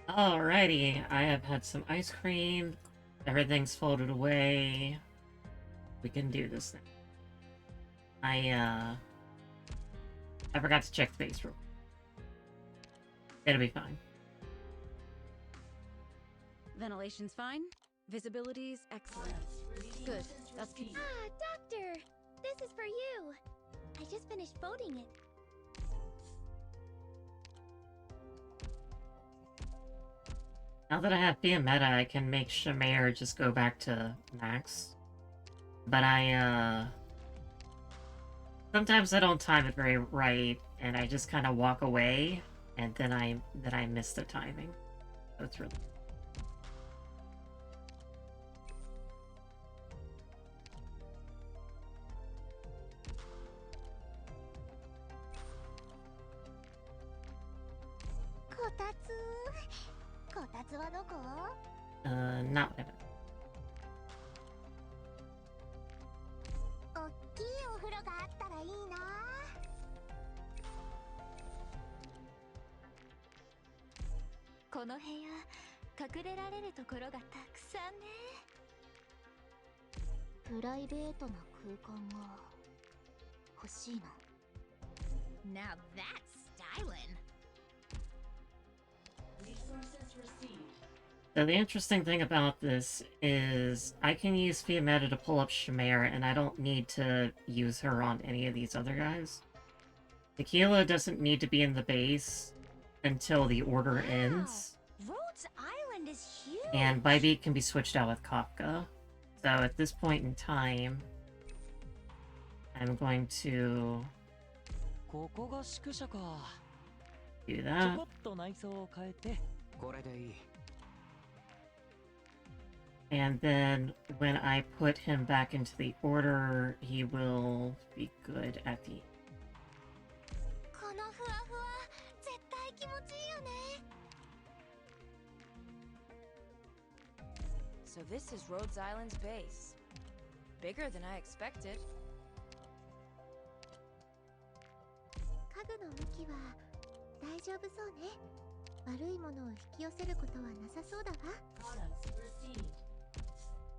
Alrighty, I have had some ice cream. Everything's folded away. We can do this now. I forgot to check space room. It'll be fine. Ventilation's fine. Visibility's excellent. Good. That's key. Ah, Doctor! This is for you! I just finished folding it. Now that I have Fiametta, I can make Shamir just go back to max. But sometimes I don't time it very right, and I just kind of walk away, and then I miss the timing. So it's really... not what I meant. おっきいお風呂があったらいいな。この部屋、隠れられるところがたくさんね。プライベートな空間が欲しいな。Now that's styling. So the interesting thing about this is I can use Fiametta to pull up Shamir, and I don't need to use her on any of these other guys. Tequila doesn't need to be in the base until the order ends. Rhodes Island is huge. And Bybeat can be switched out with Kafka. So at this point in time, I'm going to do that. And then when I put him back into the order, he will be good at the end. このふわふわ、絶対気持ちいいよね。So this is Rhodes Island's base. Bigger than I expected. 家具の向きは大丈夫そうね。悪いものを引き寄せることはなさそうだわ。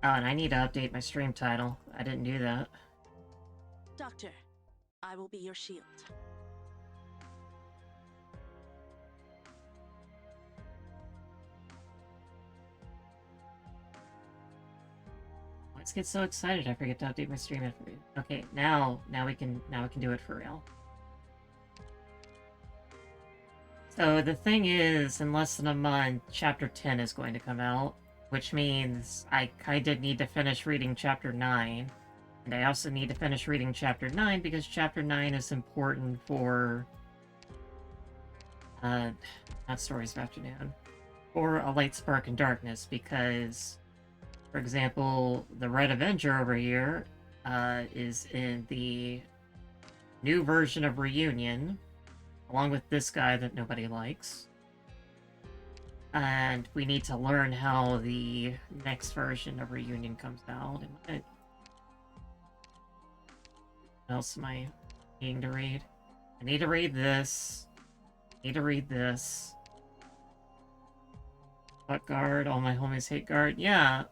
Oh, and I need to update my stream title. I didn't do that. Doctor, I will be your shield. Let's get so excited I forget to update my stream info. Okay, now we can do it for real. So the thing is, in less than a month, Chapter 10 is going to come out, which means I kinda need to finish reading Chapter 9. And I also need to finish reading Chapter 9 because Chapter 9 is important for... not Stories of Afternoon. Or A Light Spark in Darkness, because... For example, the Red Avenger over here is in the new version of Reunion, along with this guy that nobody likes. And we need to learn how the next version of Reunion comes out. What else am I needing to read? I need to read this. I need to read this. Fuck Guard, all my homies hate Guard. Yeah.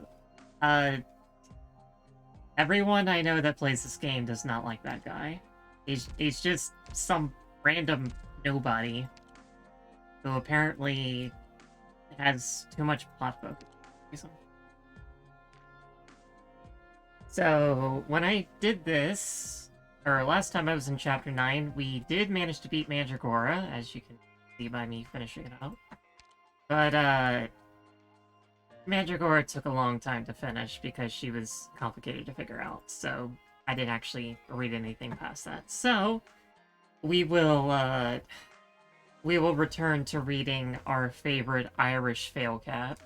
Everyone I know that plays this game does not like that guy. He's just some random nobody who apparently has too much plot focus. So, when I did this, or last time I was in Chapter 9, we did manage to beat Mandragora, as you can see by me finishing it out. But, Mandragora took a long time to finish because she was complicated to figure out, so I didn't actually read anything past that. So, we will return to reading our favorite Irish failcat.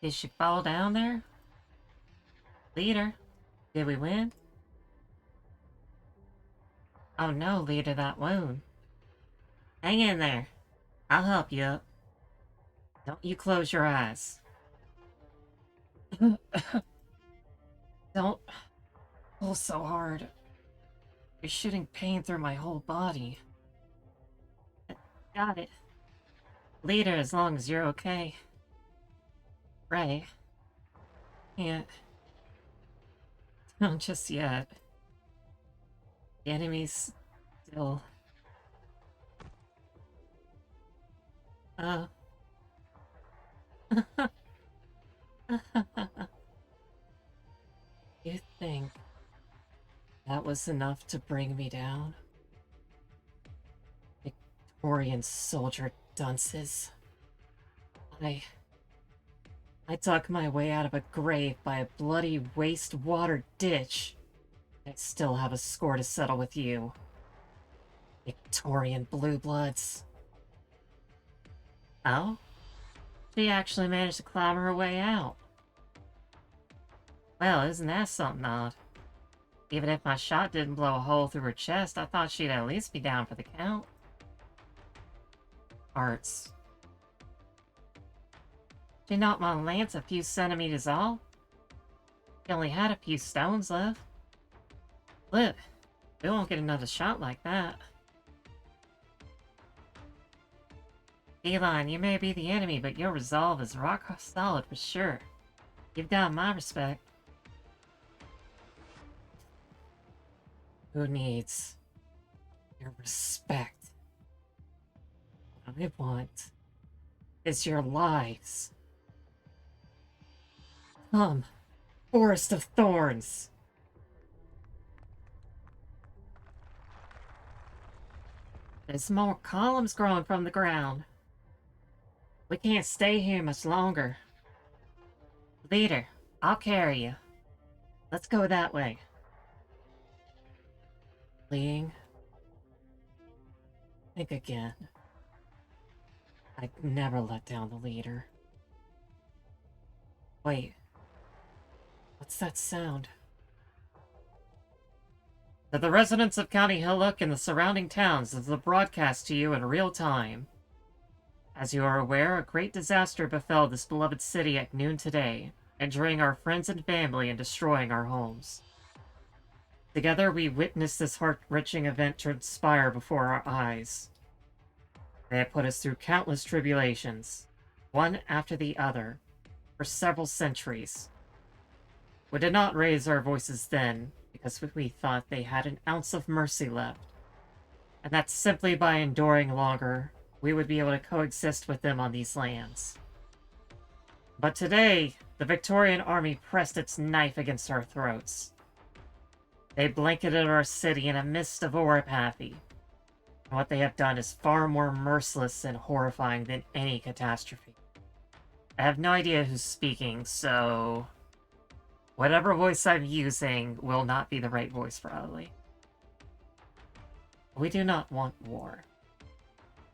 Did she fall down there? Leader, did we win? Oh no, leader, that wound. Hang in there. I'll help you up. Don't you close your eyes. Don't... pull so hard. You're shooting pain through my whole body. Got it. Leader, as long as you're okay. Right. Can't. Not just yet. The enemy's still... You think that was enough to bring me down? Victorian soldier dunces. I dug my way out of a grave by a bloody wastewater ditch. I still have a score to settle with you. Victorian blue bloods. Oh? She actually managed to climb her way out. Well, isn't that something odd? Even if my shot didn't blow a hole through her chest, I thought she'd at least be down for the count. Arts. She knocked my lance a few centimeters off. She only had a few stones left. Look, we won't get another shot like that. Feline, you may be the enemy, but your resolve is rock solid for sure. You've got my respect. Who needs your respect? What I want is your lives. Come, Forest of Thorns. There's more columns growing from the ground. We can't stay here much longer. Leader, I'll carry you. Let's go that way. Fleeing? Think again. I'd never let down the leader. Wait. What's that sound? To the residents of County Hillock and the surrounding towns, this is a broadcast to you in real time. As you are aware, a great disaster befell this beloved city at noon today, injuring our friends and family and destroying our homes. Together, we witnessed this heart-wrenching event transpire before our eyes. They have put us through countless tribulations, one after the other, for several centuries. We did not raise our voices then, because we thought they had an ounce of mercy left, and that simply by enduring longer, we would be able to coexist with them on these lands. But today, the Victorian army pressed its knife against our throats. They blanketed our city in a mist of oripathy. And what they have done is far more merciless and horrifying than any catastrophe. I have no idea who's speaking, so... whatever voice I'm using will not be the right voice, probably. We do not want war.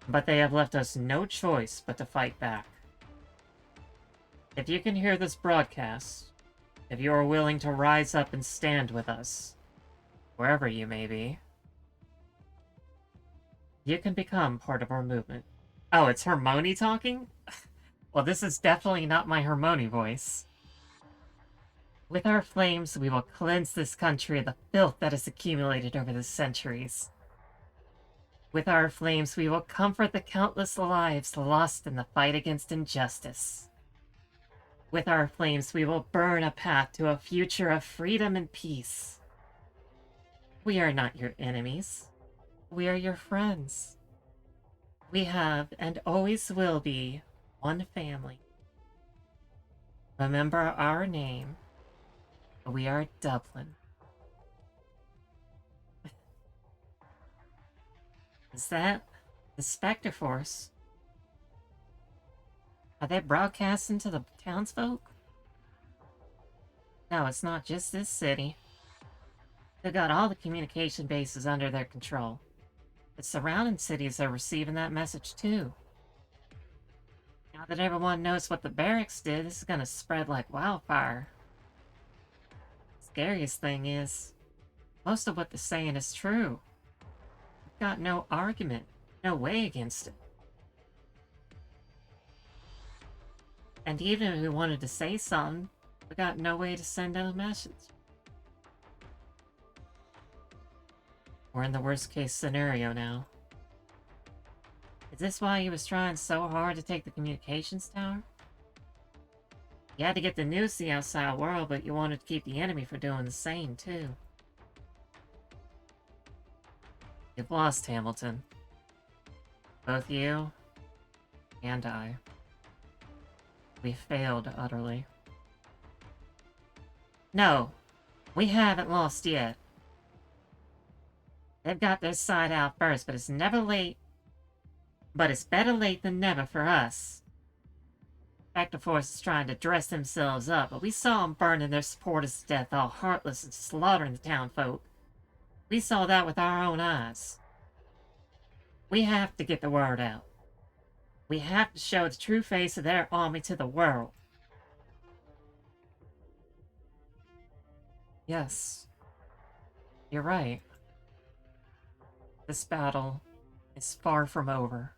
But they have left us no choice but to fight back. If you can hear this broadcast, if you are willing to rise up and stand with us, wherever you may be, you can become part of our movement. Oh, it's Hermione talking? Well, this is definitely not my Hermione voice. With our flames, we will cleanse this country of the filth that has accumulated over the centuries. With our flames, we will comfort the countless lives lost in the fight against injustice. With our flames, we will burn a path to a future of freedom and peace. We are not your enemies. We are your friends. We have, and always will be, one family. Remember our name. We are Dublin. Is that the Spectre Force? Are they broadcasting to the townsfolk? No, it's not just this city. They've got all the communication bases under their control. The surrounding cities are receiving that message too. Now that everyone knows what the barracks did, this is gonna spread like wildfire. Scariest thing is, most of what they're saying is true. We've got no argument, no way against it. And even if we wanted to say something, we got no way to send out a message. We're in the worst case scenario now. Is this why he was trying so hard to take the communications tower? You had to get the news to the outside world, but you wanted to keep the enemy from doing the same, too. You've lost, Hamilton. Both you and I. We failed utterly. No, we haven't lost yet. They've got their side out first, but it's never late. But it's better late than never for us. Vector Force is trying to dress themselves up, but we saw them burning their supporters to death, all heartless and slaughtering the townfolk. We saw that with our own eyes. We have to get the word out. We have to show the true face of their army to the world. Yes. You're right. This battle is far from over.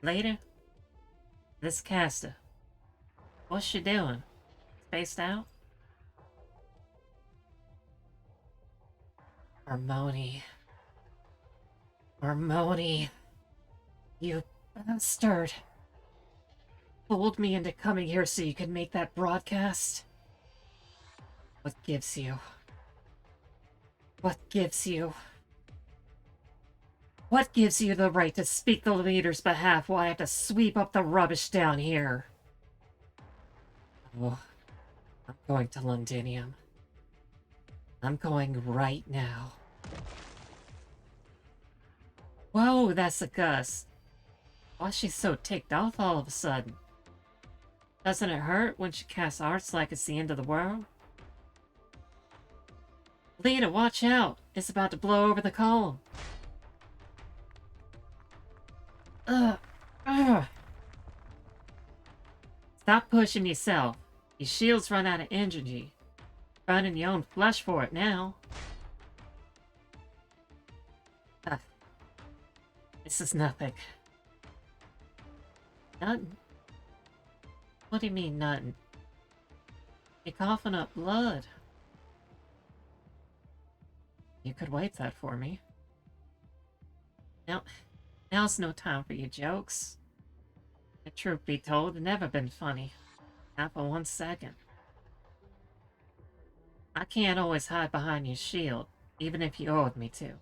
Later? This caster. What's she doing? Spaced out? Harmony. Harmony. You bastard. Fooled me into coming here so you could make that broadcast? What gives you? What gives you? What gives you the right to speak the leader's behalf while I have to sweep up the rubbish down here? Oh, I'm going to Londinium. I'm going right now. Whoa, that's a Gus. Why's she so ticked off all of a sudden? Doesn't it hurt when she casts arts like it's the end of the world? Lita, watch out! It's about to blow over the column. Ugh. Ugh. Stop pushing yourself. Your shield's run out of energy. Burning your own flesh for it now. Ugh. This is nothing. Nothing? What do you mean, nothing? You're coughing up blood. You could wipe that for me. Now's no time for your jokes. The truth be told, it's never been funny. Not for 1 second. I can't always hide behind your shield, even if you owed me to.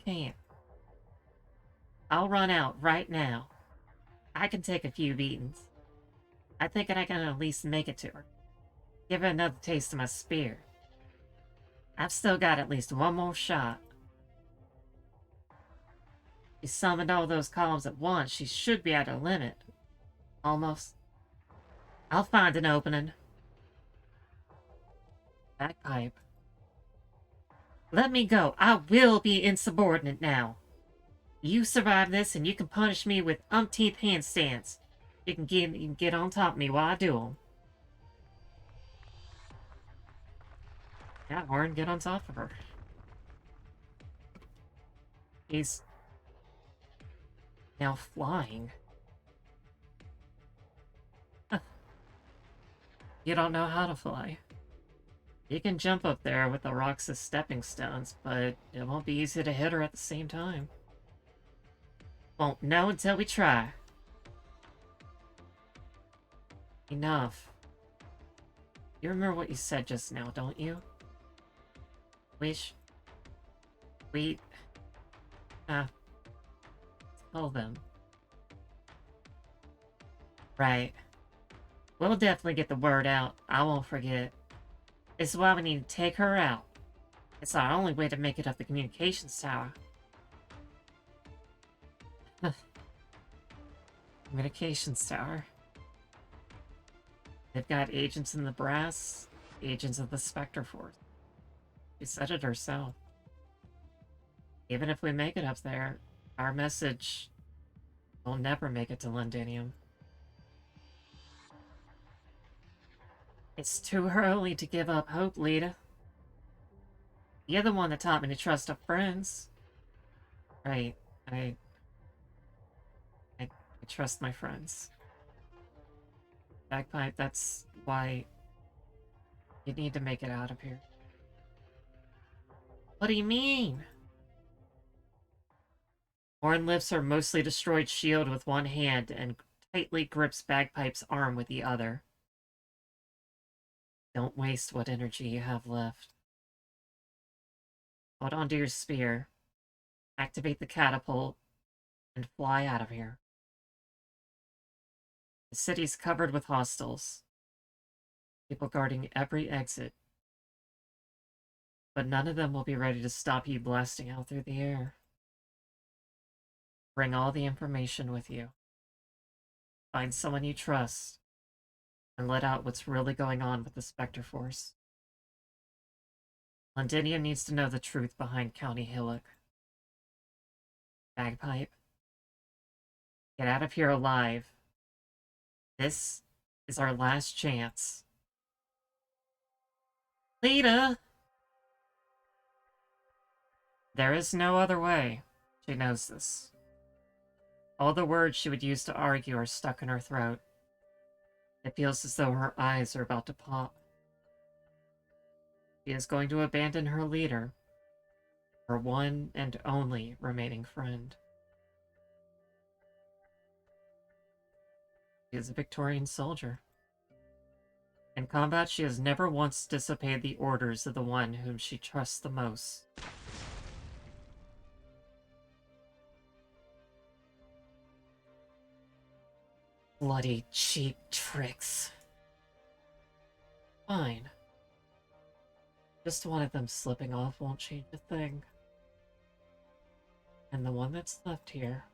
Can't. I'll run out right now. I can take a few beatings. I think I can at least make it to her. Give her another taste of my spear. I've still got at least one more shot. She summoned all those columns at once. She should be at her limit. Almost. I'll find an opening. Bagpipe. Let me go. I will be insubordinate now. You survive this and you can punish me with umpteenth handstands. You can get on top of me while I do them. Yeah, Horn, get on top of her. He's now flying. Huh. You don't know how to fly. You can jump up there with the rocks as stepping stones, but it won't be easy to hit her at the same time. Won't know until we try. Enough. You remember what you said just now, don't you? Tell them. Right. We'll definitely get the word out. I won't forget. This is why we need to take her out. It's our only way to make it up the communications tower. Communications tower. They've got agents in the brass, agents of the Spectre Force. She said it herself. Even if we make it up there, our message will never make it to Londinium. It's too early to give up hope, Lita. You're the one that taught me to trust our friends. Right, I trust my friends. Bagpipe, that's why you need to make it out of here. What do you mean? Horn lifts her mostly destroyed shield with one hand and tightly grips Bagpipe's arm with the other. Don't waste what energy you have left. Hold onto your spear, activate the catapult, and fly out of here. The city's covered with hostiles. People guarding every exit. But none of them will be ready to stop you blasting out through the air. Bring all the information with you. Find someone you trust, and let out what's really going on with the Spectre Force. Londinium needs to know the truth behind County Hillock. Bagpipe, get out of here alive. This is our last chance. Lita! There is no other way. She knows this. All the words she would use to argue are stuck in her throat. It feels as though her eyes are about to pop. She is going to abandon her leader, her one and only remaining friend. She is a Victorian soldier. In combat, she has never once disobeyed the orders of the one whom she trusts the most. Bloody cheap tricks. Fine. Just one of them slipping off won't change a thing. And the one that's left here...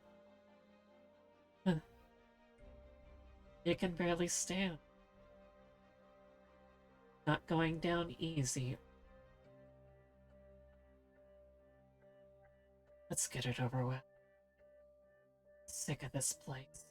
it can barely stand. Not going down easy. Let's get it over with. Sick of this place.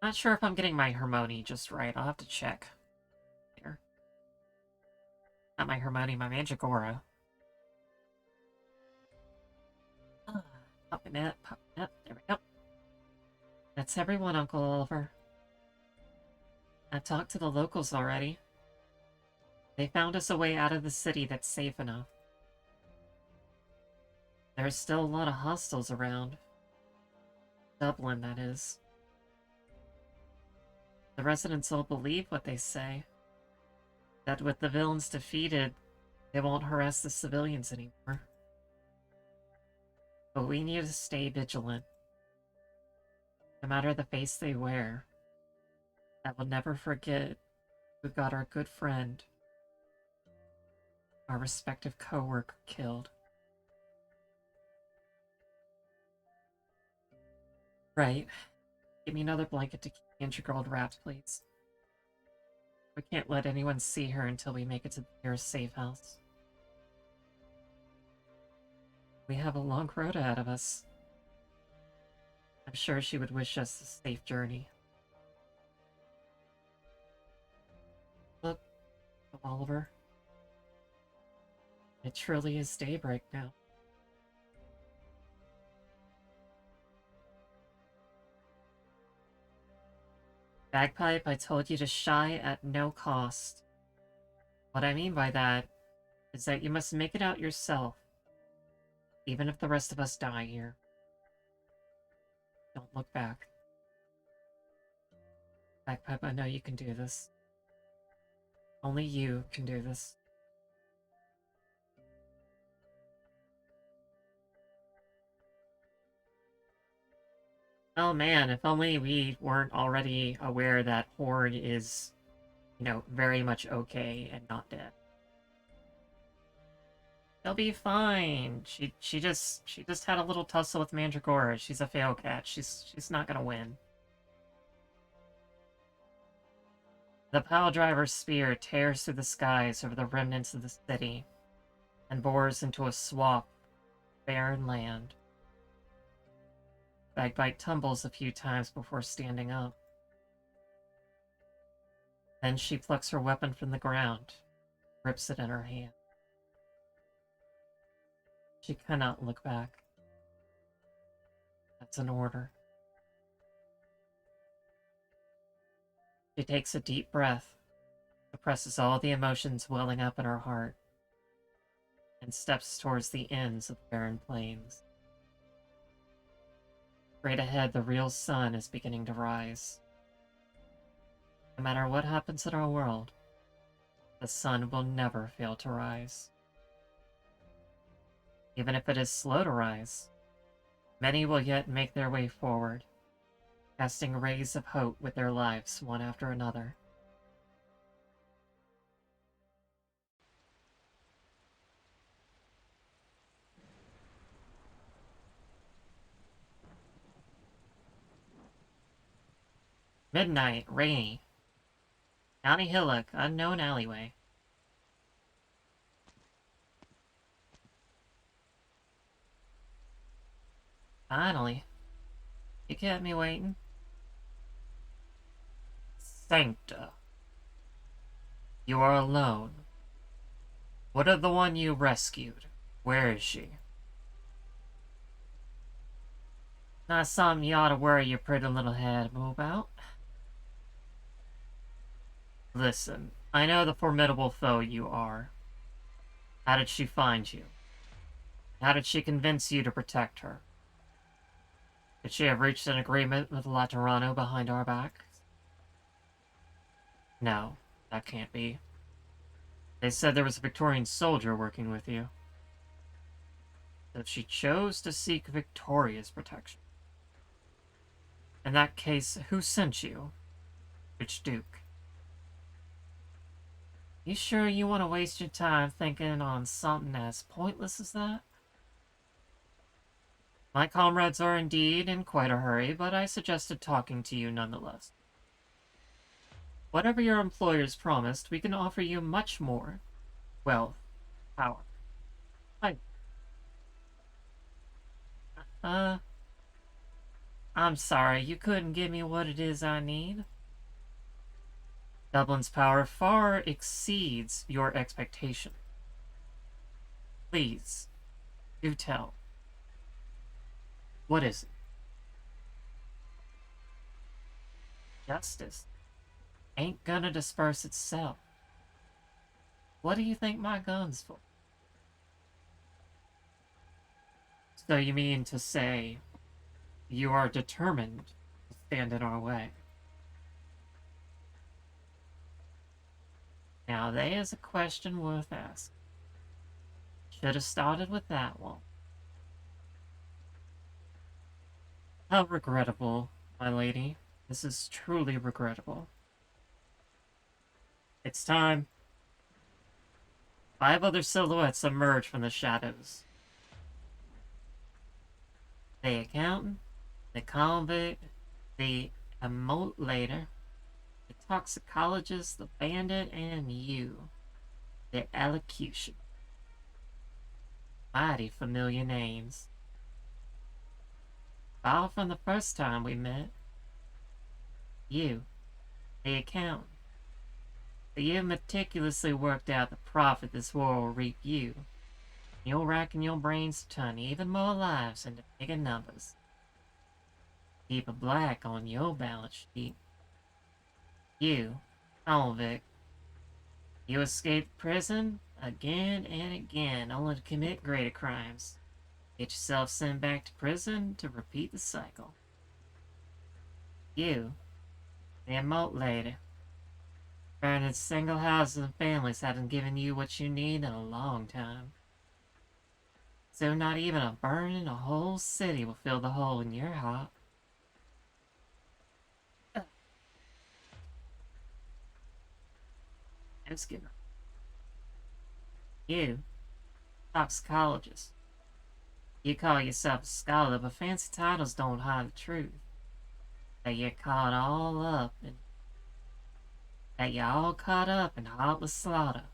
Not sure if I'm getting my Hermione just right. I'll have to check. Here. Not my Hermione, my Mandragora. Popping up, popping up. There we go. That's everyone, Uncle Oliver. I've talked to the locals already. They found us a way out of the city that's safe enough. There's still a lot of hostiles around. Dublin, that is. The residents all believe what they say. That with the villains defeated, they won't harass the civilians anymore. But we need to stay vigilant. No matter the face they wear, I will never forget who got our good friend, our respective co-worker, killed. Right. Give me another blanket to keep Integral wrapped, please. We can't let anyone see her until we make it to the nearest safe house. We have a long road ahead of us. I'm sure she would wish us a safe journey. Look, Oliver. It truly is daybreak now. Bagpipe, I told you to shy at no cost. What I mean by that is that you must make it out yourself, even if the rest of us die here. Don't look back. Bagpipe, I know you can do this. Only you can do this. Oh man, if only we weren't already aware that Horn is, you know, very much okay and not dead. They'll be fine. She just had a little tussle with Mandragora. She's a fail cat. She's not gonna win. The pile driver's spear tears through the skies over the remnants of the city and bores into a swath of barren land. Bagpipe tumbles a few times before standing up. Then she plucks her weapon from the ground, grips it in her hand. She cannot look back. That's an order. She takes a deep breath, suppresses all the emotions welling up in her heart, and steps towards the ends of the barren plains. Straight ahead, the real sun is beginning to rise. No matter what happens in our world, the sun will never fail to rise. Even if it is slow to rise, many will yet make their way forward, casting rays of hope with their lives one after another. Midnight, rainy. County hillock, unknown alleyway. Finally. You kept me waiting. Sancta. You are alone. What of the one you rescued? Where is she? Not something you ought to worry your pretty little head about. Listen, I know the formidable foe you are. How did she find you? How did she convince you to protect her? Could she have reached an agreement with Laterano behind our back? No, that can't be. They said there was a Victorian soldier working with you. So she chose to seek Victoria's protection. In that case, who sent you? Which Duke? You sure you want to waste your time thinking on something as pointless as that? My comrades are indeed in quite a hurry, but I suggested talking to you nonetheless. Whatever your employers promised, we can offer you much more. Wealth, power. I'm sorry, you couldn't give me what it is I need. Dublin's power far exceeds your expectation. Please, do tell. What is it? Justice ain't gonna disperse itself. What do you think my gun's for? So you mean to say you are determined to stand in our way? Now there's a question worth asking. Should have started with that one. How regrettable, my lady. This is truly regrettable. It's time. 5 other silhouettes emerge from the shadows. The accountant, the convict, the emulator, the toxicologist, the bandit, and you, the elocution. Mighty familiar names. All from the first time we met. You, the accountant. You meticulously worked out the profit this war will reap you. You're racking your brains to turn even more lives into bigger numbers. Keep a black on your balance sheet. You, convict. You escaped prison again and again, only to commit greater crimes. Get yourself sent back to prison to repeat the cycle. You, the emulator. Burning single houses and families haven't given you what you need in a long time. So not even a burn in a whole city will fill the hole in your heart. Just give You, toxicologist. You call yourself a scholar, but fancy titles don't hide the truth. That you're caught all up in heartless slaughter.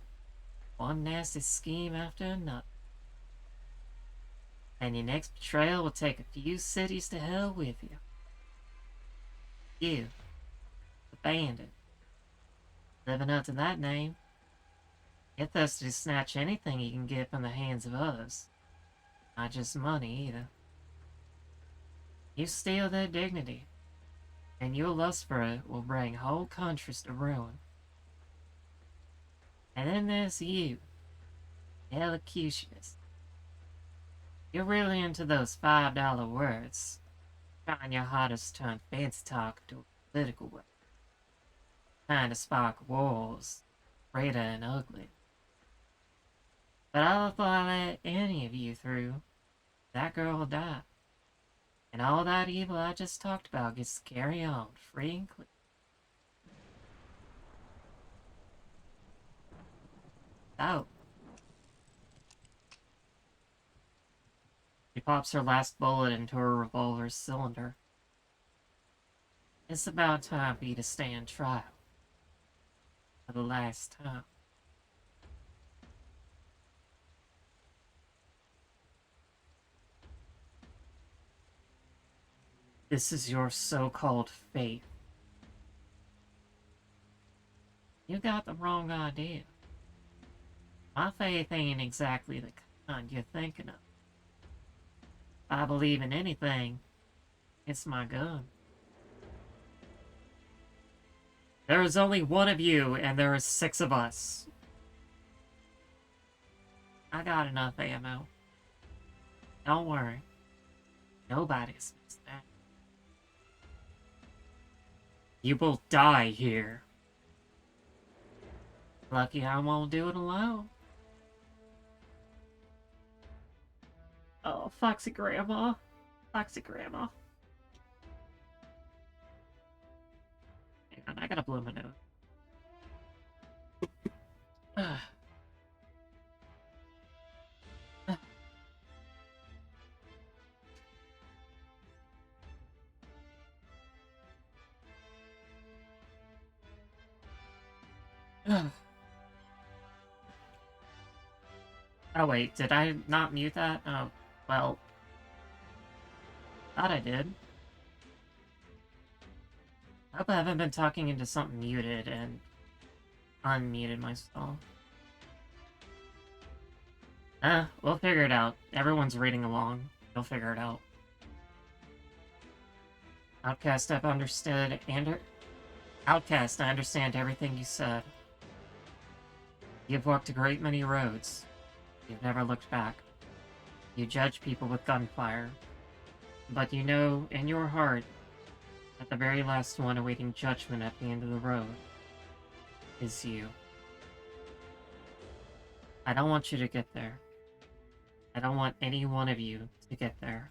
One nasty scheme after another. And your next betrayal will take a few cities to hell with you. You, the bandit. Living up to that name. You're thirsty to snatch anything you can get from the hands of others. Not just money, either. You steal their dignity. and your lust for it will bring whole countries to ruin. And then there's you, elocutionist. You're really into those $5 words, trying your hardest to turn fancy talk into a political word, trying to spark wars, greater and ugly. But I'll thought I let any of you through, that girl will die. And all that evil I just talked about gets to carry on, free and clear. Oh. She pops her last bullet into her revolver's cylinder. It's about time for you to stand trial. For the last time. This is your so-called faith. You got the wrong idea. My faith ain't exactly the kind you're thinking of. If I believe in anything, it's my gun. There is only one of you, and there is 6 of us. I got enough ammo. Don't worry. Nobody's missing out. You will die here. Lucky I won't do it alone. Oh, Foxy Grandma. Foxy Grandma. Hang on, I gotta blow my nose. Oh wait, did I not mute that? Oh, well. Thought I did. I hope I haven't been talking into something muted and unmuted myself. We'll figure it out. Everyone's reading along. You'll figure it out. Outcast, I've understood, Outcast, I understand everything you said. You've walked a great many roads. You've never looked back. You judge people with gunfire. But you know, in your heart, that the very last one awaiting judgment at the end of the road is you. I don't want you to get there. I don't want any one of you to get there.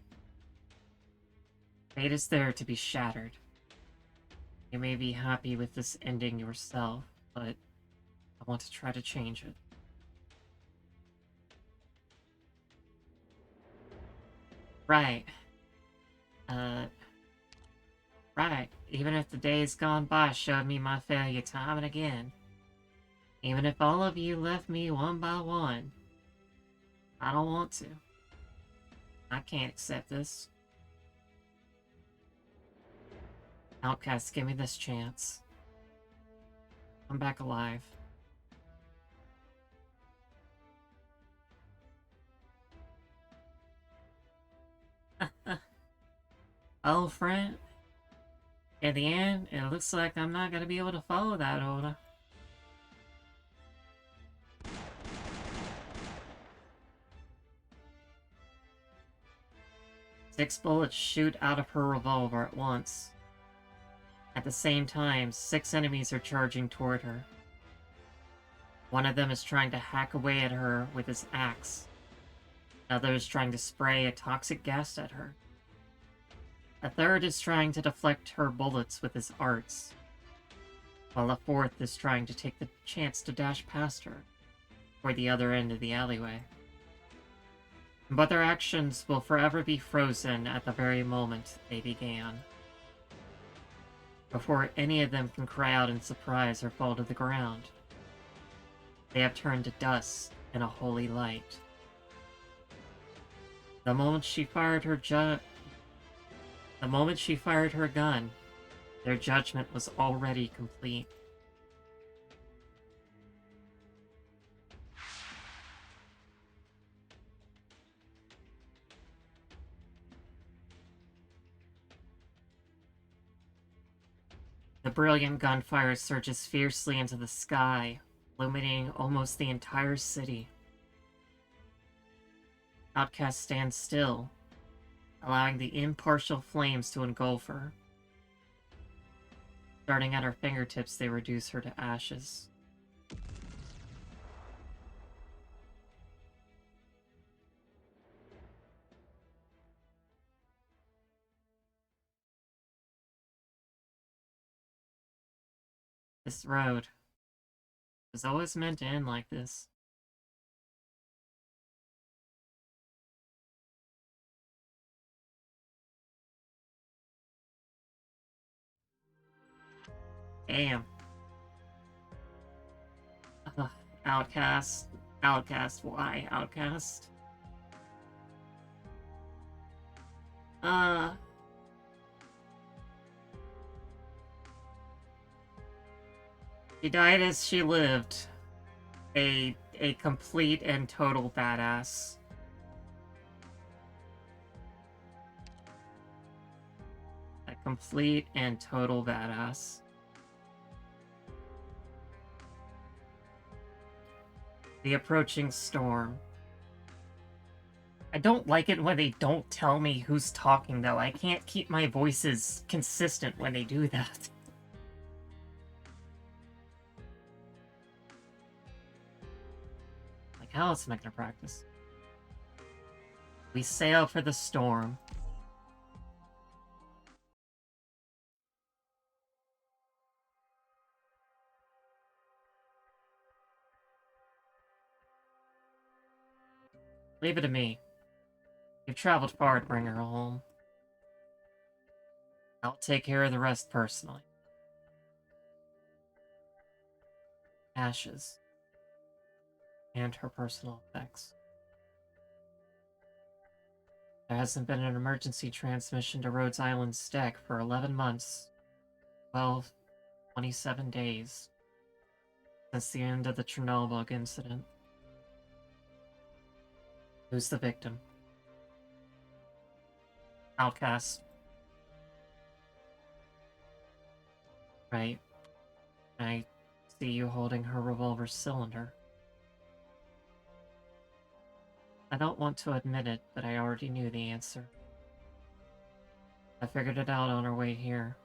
Fate is there to be shattered. You may be happy with this ending yourself, but I want to try to change it. Right. Right. Even if the days gone by showed me my failure time and again. Even if all of you left me one by one. I don't want to. I can't accept this. Outcast, give me this chance. I'm back alive. Oh, friend. In the end, it looks like I'm not gonna be able to follow that order. Six bullets shoot out of her revolver at once. At the same time, 6 enemies are charging toward her. One of them is trying to hack away at her with his axe. Another is trying to spray a toxic gas at her. A third is trying to deflect her bullets with his arts, while a fourth is trying to take the chance to dash past her, toward the other end of the alleyway. But their actions will forever be frozen at the very moment they began. Before any of them can cry out in surprise or fall to the ground, they have turned to dust in a holy light. The moment she fired her gun, their judgment was already complete. The brilliant gunfire surges fiercely into the sky, illuminating almost the entire city. Outcast stands still, allowing the impartial flames to engulf her. Starting at her fingertips, they reduce her to ashes. This road was always meant to end like this. Damn. Ugh, Outcast. Outcast, why? Outcast? She died as she lived. A complete and total badass. A complete and total badass. The approaching storm. I don't like it when they don't tell me who's talking, though. I can't keep my voices consistent when they do that. Like, how else am I gonna practice? We sail for the storm. Leave it to me. You've traveled far to bring her home. I'll take care of the rest personally. Ashes. And her personal effects. There hasn't been an emergency transmission to Rhodes Island's deck for 11 months. 27 days. Since the end of the Chernobyl incident. Who's the victim? Outcast. Right. I see you holding her revolver cylinder. I don't want to admit it, but I already knew the answer. I figured it out on our way here.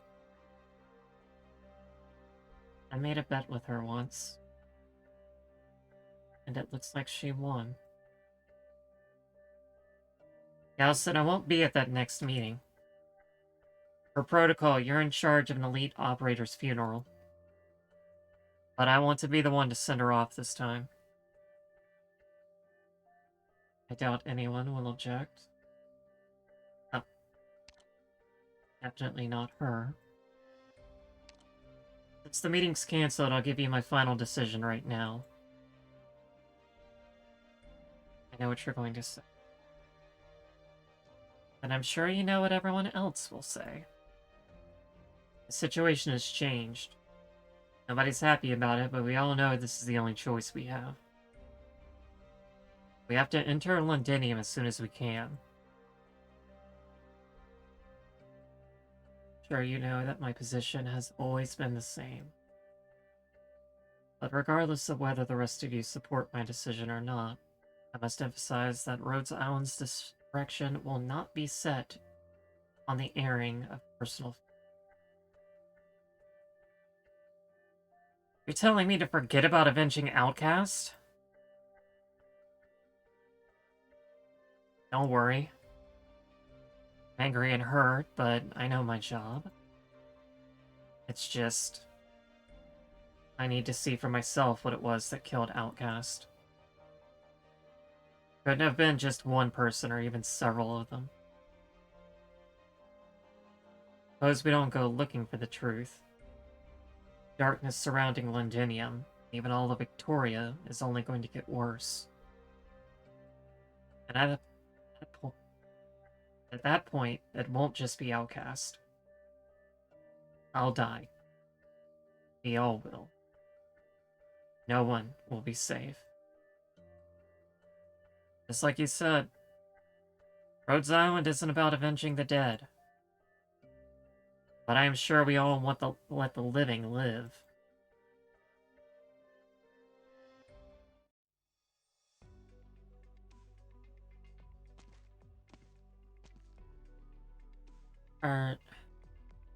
I made a bet with her once. And it looks like she won. Gal said I won't be at that next meeting. Per protocol, you're in charge of an elite operator's funeral. But I want to be the one to send her off this time. I doubt anyone will object. Oh. Definitely not her. Since the meeting's cancelled, I'll give you my final decision right now. I know what you're going to say. And I'm sure you know what everyone else will say. The situation has changed. Nobody's happy about it, but we all know this is the only choice we have. We have to enter Londinium as soon as we can. Sure, you know that my position has always been the same. But regardless of whether the rest of you support my decision or not, I must emphasize that Rhodes Island's direction will not be set on the airing of personal. You're telling me to forget about avenging Outcast? Don't worry. I'm angry and hurt, but I know my job. It's just... I need to see for myself what it was that killed Outcast. Couldn't have been just one person or even several of them. Suppose we don't go looking for the truth. Darkness surrounding Londinium, even all of Victoria, is only going to get worse. And at that point, it won't just be Outcast. I'll die. We all will. No one will be safe. Just like you said, Rhodes Island isn't about avenging the dead. But I'm sure we all want to let the living live.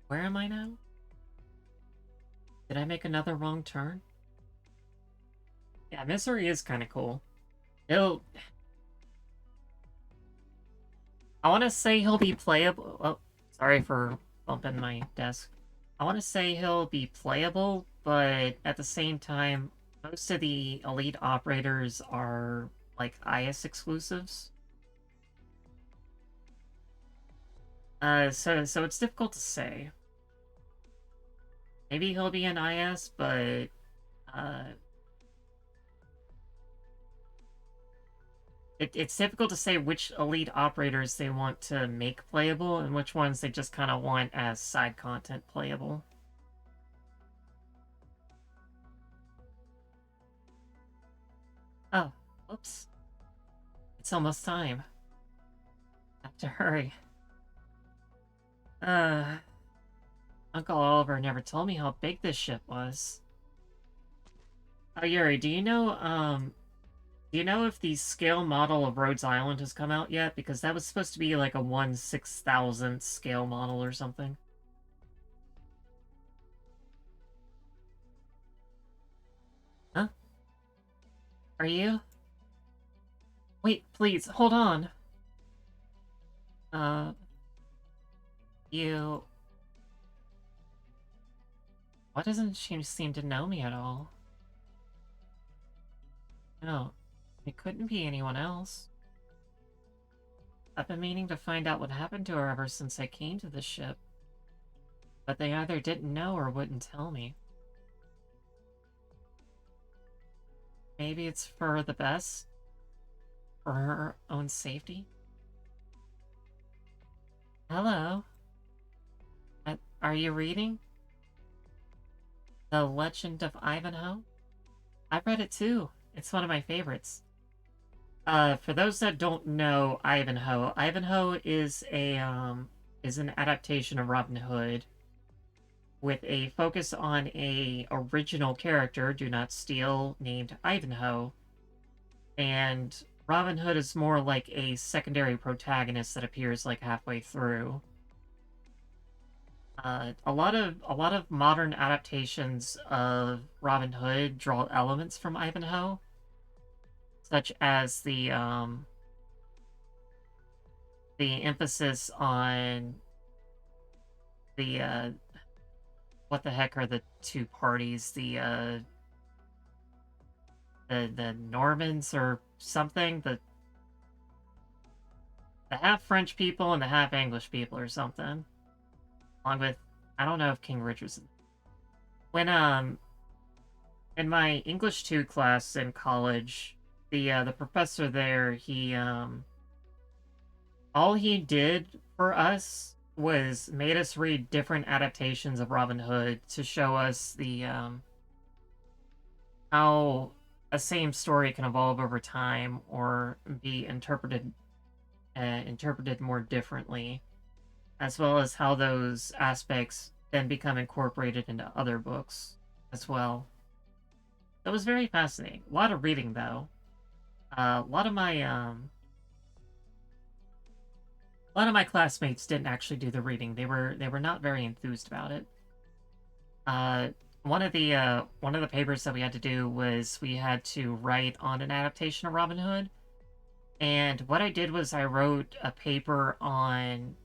Where am I now? Did I make another wrong turn? Yeah, Misery is kind of cool. He'll... I want to say he'll be playable... Oh, sorry for bumping my desk. I want to say he'll be playable, but at the same time, most of the elite operators are, like, IS exclusives. So it's difficult to say. Maybe he'll be an IS, but, it's difficult to say which elite operators they want to make playable and which ones they just kind of want as side content playable. Oh, whoops. It's almost time. Have to hurry. Uncle Oliver never told me how big this ship was. Oh, Yuri, do you know if the scale model of Rhodes Island has come out yet? Because that was supposed to be like a 1/6000th scale model or something. Huh? Are you? Wait, please, hold on. You... Why doesn't she seem to know me at all? No, it couldn't be anyone else. I've been meaning to find out what happened to her ever since I came to the ship. But they either didn't know or wouldn't tell me. Maybe it's for the best? For her own safety? Hello? Are you reading? The Legend of Ivanhoe? I've read it too. It's one of my favorites. For those that don't know Ivanhoe, Ivanhoe is an adaptation of Robin Hood with a focus on a original character, Do Not Steal, named Ivanhoe. And Robin Hood is more like a secondary protagonist that appears like halfway through. A lot of modern adaptations of Robin Hood draw elements from Ivanhoe, such as the emphasis on the what the heck are the two parties? The Normans or something? The half French people and the half English people or something. Along with, I don't know if King Richard's... When, in my English 2 class in college, the professor there, he, all he did for us was made us read different adaptations of Robin Hood to show us the, how a same story can evolve over time or be interpreted more differently, as well as how those aspects then become incorporated into other books as well. It was very fascinating. A lot of reading, though. A lot of my classmates didn't actually do the reading. They were not very enthused about it. One of the papers that we had to do was we had to write on an adaptation of Robin Hood, and what I did was I wrote a paper on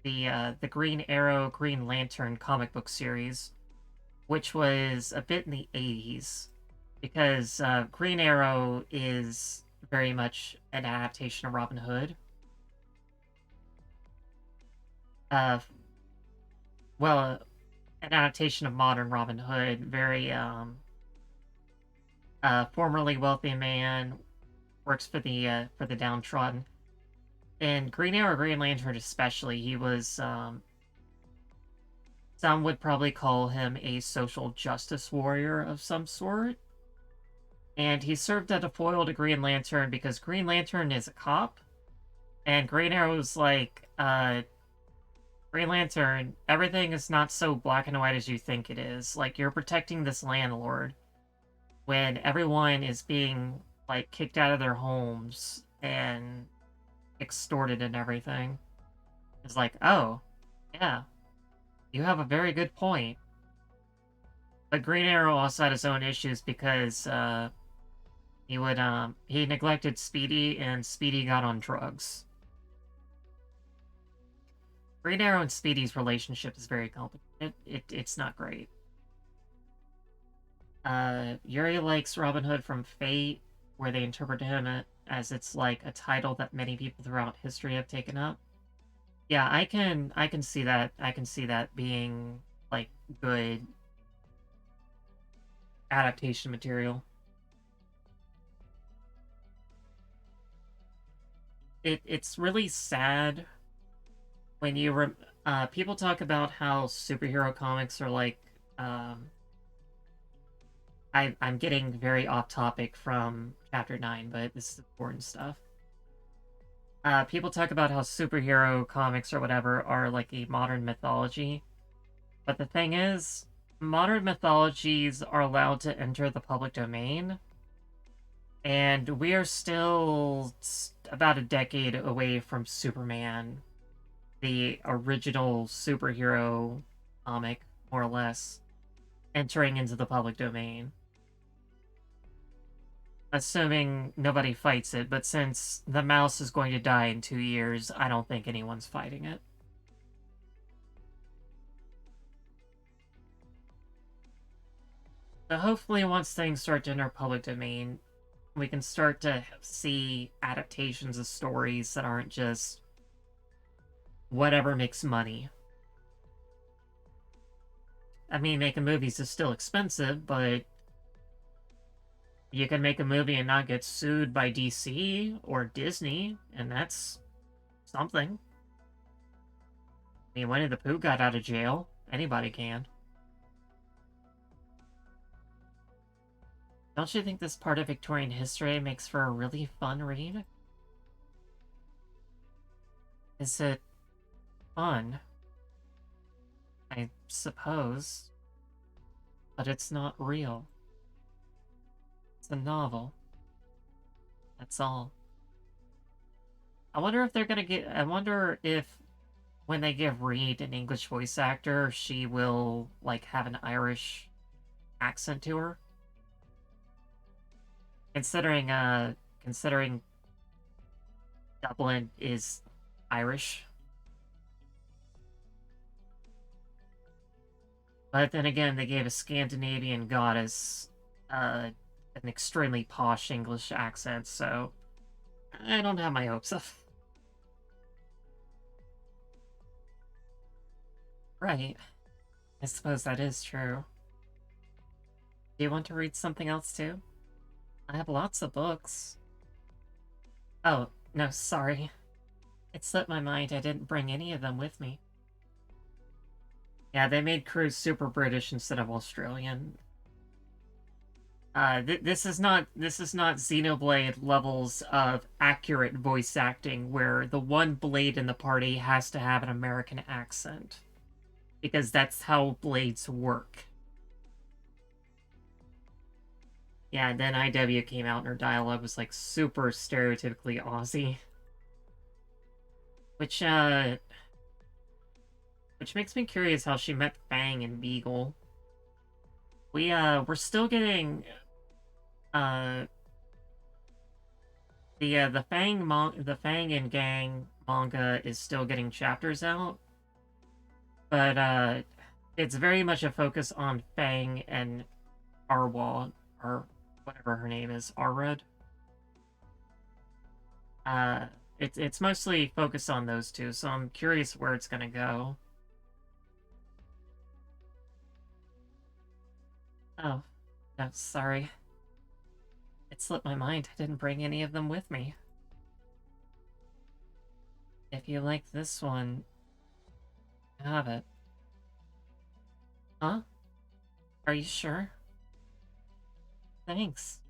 the Green Arrow, Green Lantern comic book series, which was a bit in the 80s, because Green Arrow is very much an adaptation of Robin Hood. Well, an adaptation of modern Robin Hood, very, formerly wealthy man, works for the downtrodden. And Green Arrow, Green Lantern especially, he was, some would probably call him a social justice warrior of some sort. And he served as a foil to Green Lantern because Green Lantern is a cop, and Green Arrow's like, Green Lantern, everything is not so black and white as you think it is. Like, you're protecting this landlord when everyone is being, like, kicked out of their homes and extorted and everything. It's like, oh, yeah, you have a very good point. But Green Arrow also had his own issues because, he neglected Speedy, and Speedy got on drugs. Green Arrow and Speedy's relationship is very complicated. It's not great. Yuri likes Robin Hood from Fate, where they interpret him as it's like a title that many people throughout history have taken up. Yeah, I can see that. I can see that being like good adaptation material. It's really sad when people talk about how superhero comics are like I'm getting very off topic from chapter 9, but this is important stuff. People talk about how superhero comics or whatever are like a modern mythology, but the thing is, modern mythologies are allowed to enter the public domain, and we are still about a decade away from Superman, the original superhero comic, more or less, entering into the public domain. Assuming nobody fights it, but since the mouse is going to die in 2 years, I don't think anyone's fighting it. So hopefully once things start to enter public domain, we can start to see adaptations of stories that aren't just whatever makes money. I mean, making movies is still expensive, but you can make a movie and not get sued by DC or Disney, and that's something. I mean, Winnie the Pooh got out of jail. Anybody can. Don't you think this part of Victorian history makes for a really fun read? Is it fun? I suppose. But it's not real. It's a novel. That's all. I wonder if they're gonna get... I wonder if when they give Reed an English voice actor, she will, like, have an Irish accent to her. Considering Dublin is Irish. But then again, they gave a Scandinavian goddess an extremely posh English accent, so I don't have my hopes up. Right. I suppose that is true. Do you want to read something else too? I have lots of books. Oh, no, sorry. It slipped my mind I didn't bring any of them with me. Yeah, they made crews super British instead of Australian. This is not Xenoblade levels of accurate voice acting where the one Blade in the party has to have an American accent. Because that's how Blades work. Yeah, and then IW came out and her dialogue was like super stereotypically Aussie. Which makes me curious how she met Fang and Beagle. We're still getting the Fang and Gang manga is still getting chapters out. But it's very much a focus on Fang and Arwa, or whatever her name is, Arred. It's mostly focused on those two, so I'm curious where it's gonna go. Oh, no, sorry. It slipped my mind. I didn't bring any of them with me. If you like this one, have it. Huh? Are you sure? Thanks.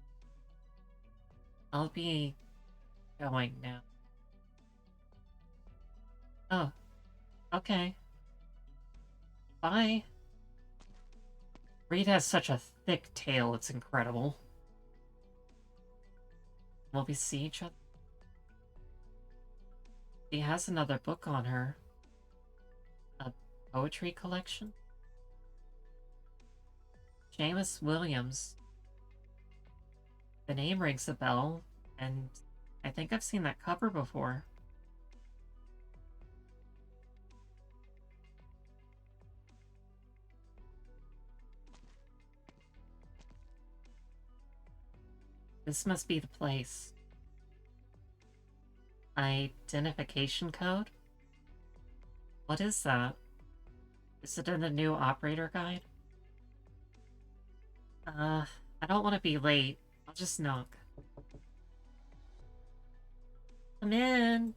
I'll be going now. Oh, okay. Bye. Reed has such a thick tail, it's incredible. Will we see each other? She has another book on her. A poetry collection? Seamus Williams. The name rings a bell, and I think I've seen that cover before. This must be the place. Identification code? What is that? Is it in the new operator guide? I don't want to be late. I'll just knock. Come in.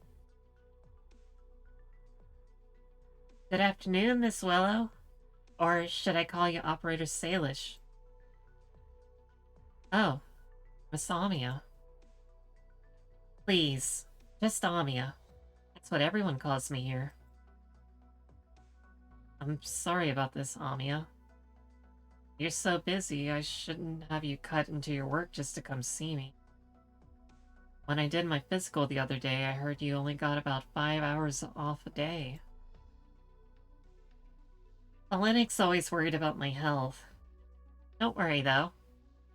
Good afternoon, Miss Willow. Or should I call you Operator Salish? Oh, Miss Amia. Please, just Amia. That's what everyone calls me here. I'm sorry about this, Amia. You're so busy, I shouldn't have you cut into your work just to come see me. When I did my physical the other day, I heard you only got about 5 hours off a day. Lennox always worried about my health. Don't worry, though.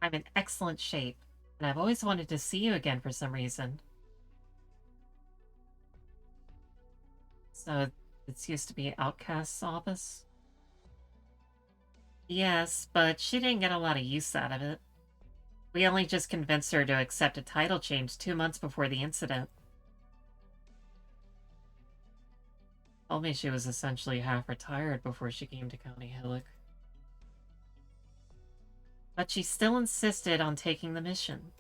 I'm in excellent shape, and I've always wanted to see you again for some reason. So, this used to be Outcast's office? Yes, but she didn't get a lot of use out of it. We only just convinced her to accept a title change 2 months before the incident. Told me she was essentially half retired before she came to County Hillock. But she still insisted on taking the mission.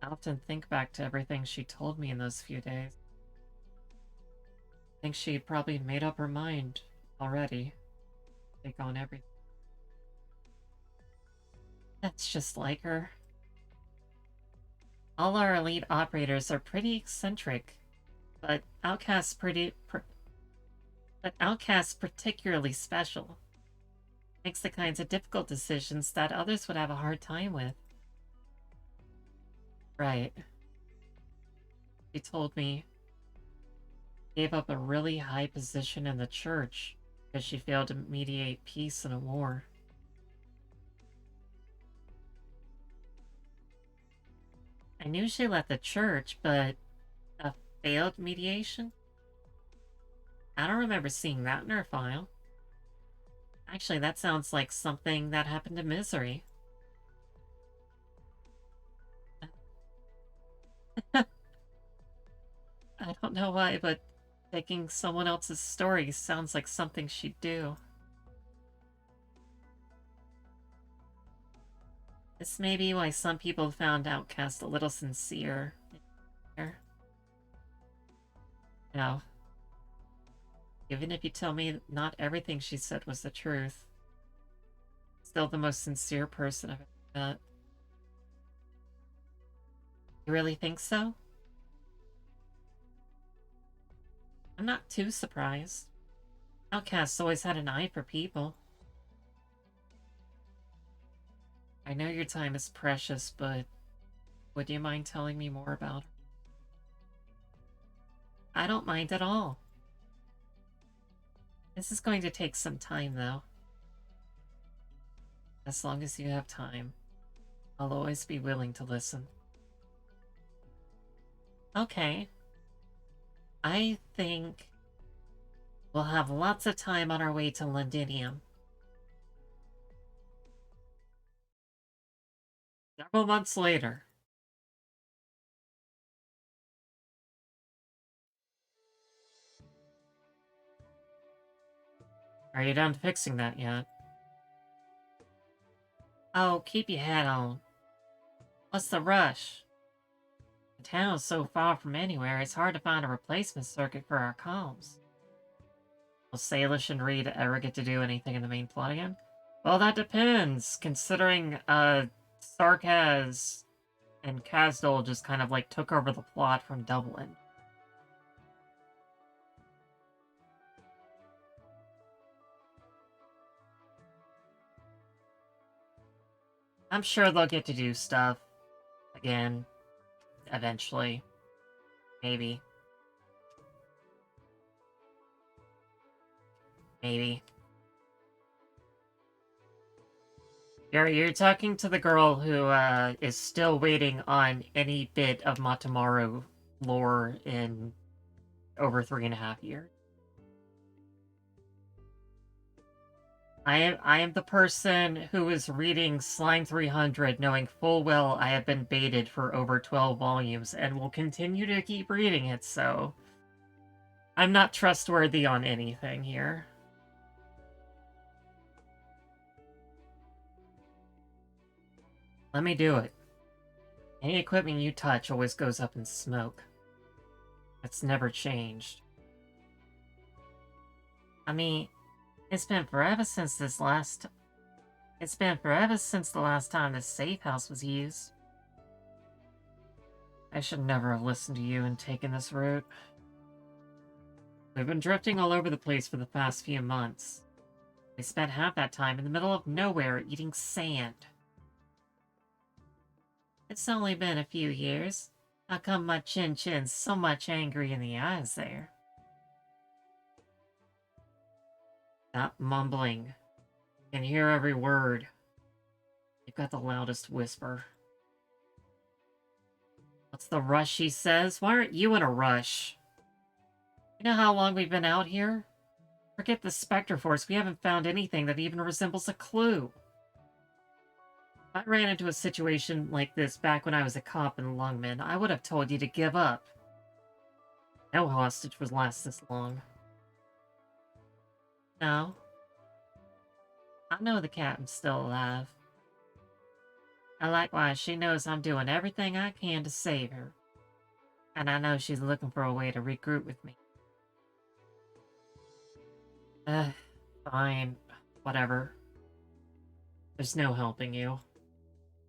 I often think back to everything she told me in those few days. I think she probably made up her mind already. Take on everything. That's just like her. All our elite operators are pretty eccentric, but Outcast's particularly special. Makes the kinds of difficult decisions that others would have a hard time with. Right. She told me gave up a really high position in the church because she failed to mediate peace in a war. I knew she left the church, but a failed mediation? I don't remember seeing that in her file. Actually, that sounds like something that happened to Misery. I don't know why, but taking someone else's story sounds like something she'd do. This may be why some people found Outcast a little sincere. Now, even if you tell me not everything she said was the truth, still the most sincere person I've ever met. You really think so? I'm not too surprised. Outcast's always had an eye for people. I know your time is precious, but would you mind telling me more about her? I don't mind at all. This is going to take some time, though. As long as you have time, I'll always be willing to listen. Okay. I think we'll have lots of time on our way to Londinium. Several months later. Are you done fixing that yet? Oh, keep your head on. What's the rush? The town's so far from anywhere, it's hard to find a replacement circuit for our comms. Will Salish and Reed ever get to do anything in the main plot again? Well, that depends, considering, Sarkaz and Kazdol just kind of, like, took over the plot from Dublin. I'm sure they'll get to do stuff again eventually. Maybe. Maybe. You're talking to the girl who is still waiting on any bit of Matamaru lore in over 3.5 years. I am the person who is reading Slime 300 knowing full well I have been baited for over 12 volumes and will continue to keep reading it, so I'm not trustworthy on anything here. Let me do it. Any equipment you touch always goes up in smoke. That's never changed. I mean, it's been forever since the last time this safe house was used. I should never have listened to you and taken this route. We've been drifting all over the place for the past few months. We spent half that time in the middle of nowhere eating sand. It's only been a few years. How come my chin's so much angry in the eyes there? Stop mumbling. You can hear every word. You've got the loudest whisper. What's the rush, he says? Why aren't you in a rush? You know how long we've been out here? Forget the Spectre Force, we haven't found anything that even resembles a clue. If I ran into a situation like this back when I was a cop in Lungman, I would have told you to give up. No hostage would last this long. No. I know the captain's still alive. And likewise, she knows I'm doing everything I can to save her. And I know she's looking for a way to regroup with me. Fine. Whatever. There's no helping you.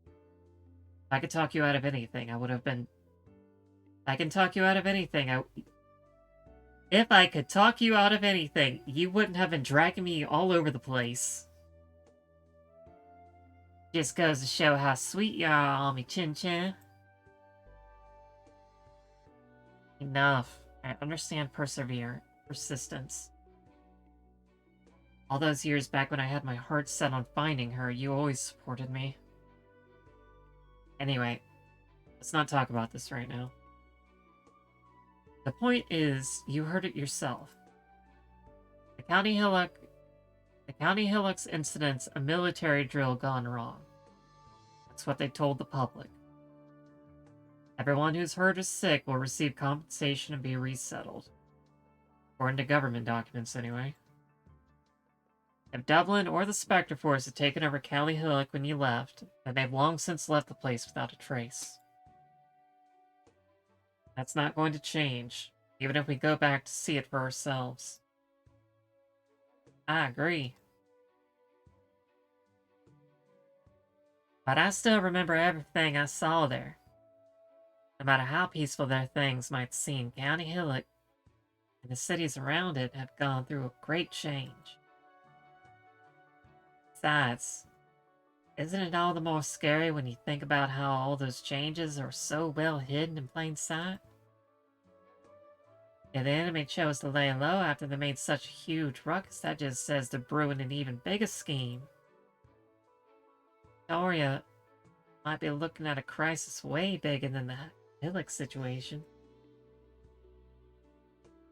If I could talk you out of anything, I would have been... I can talk you out of anything, If I could talk you out of anything, you wouldn't have been dragging me all over the place. Just goes to show how sweet you are on me, Chin-Chin. Enough. I understand persistence. All those years back when I had my heart set on finding her, you always supported me. Anyway, let's not talk about this right now. The point is, you heard it yourself. The County Hillocks incident's a military drill gone wrong. That's what they told the public. Everyone who's hurt or sick will receive compensation and be resettled. According to government documents, anyway. If Dublin or the Spectre Force had taken over County Hillock when you left, then they've long since left the place without a trace. That's not going to change, even if we go back to see it for ourselves. I agree. But I still remember everything I saw there. No matter how peaceful their things might seem, County Hillock and the cities around it have gone through a great change. Besides, isn't it all the more scary when you think about how all those changes are so well hidden in plain sight? If the enemy chose to lay low after they made such a huge ruckus, that just says they're brewing an even bigger scheme. Doria might be looking at a crisis way bigger than the Hillock situation.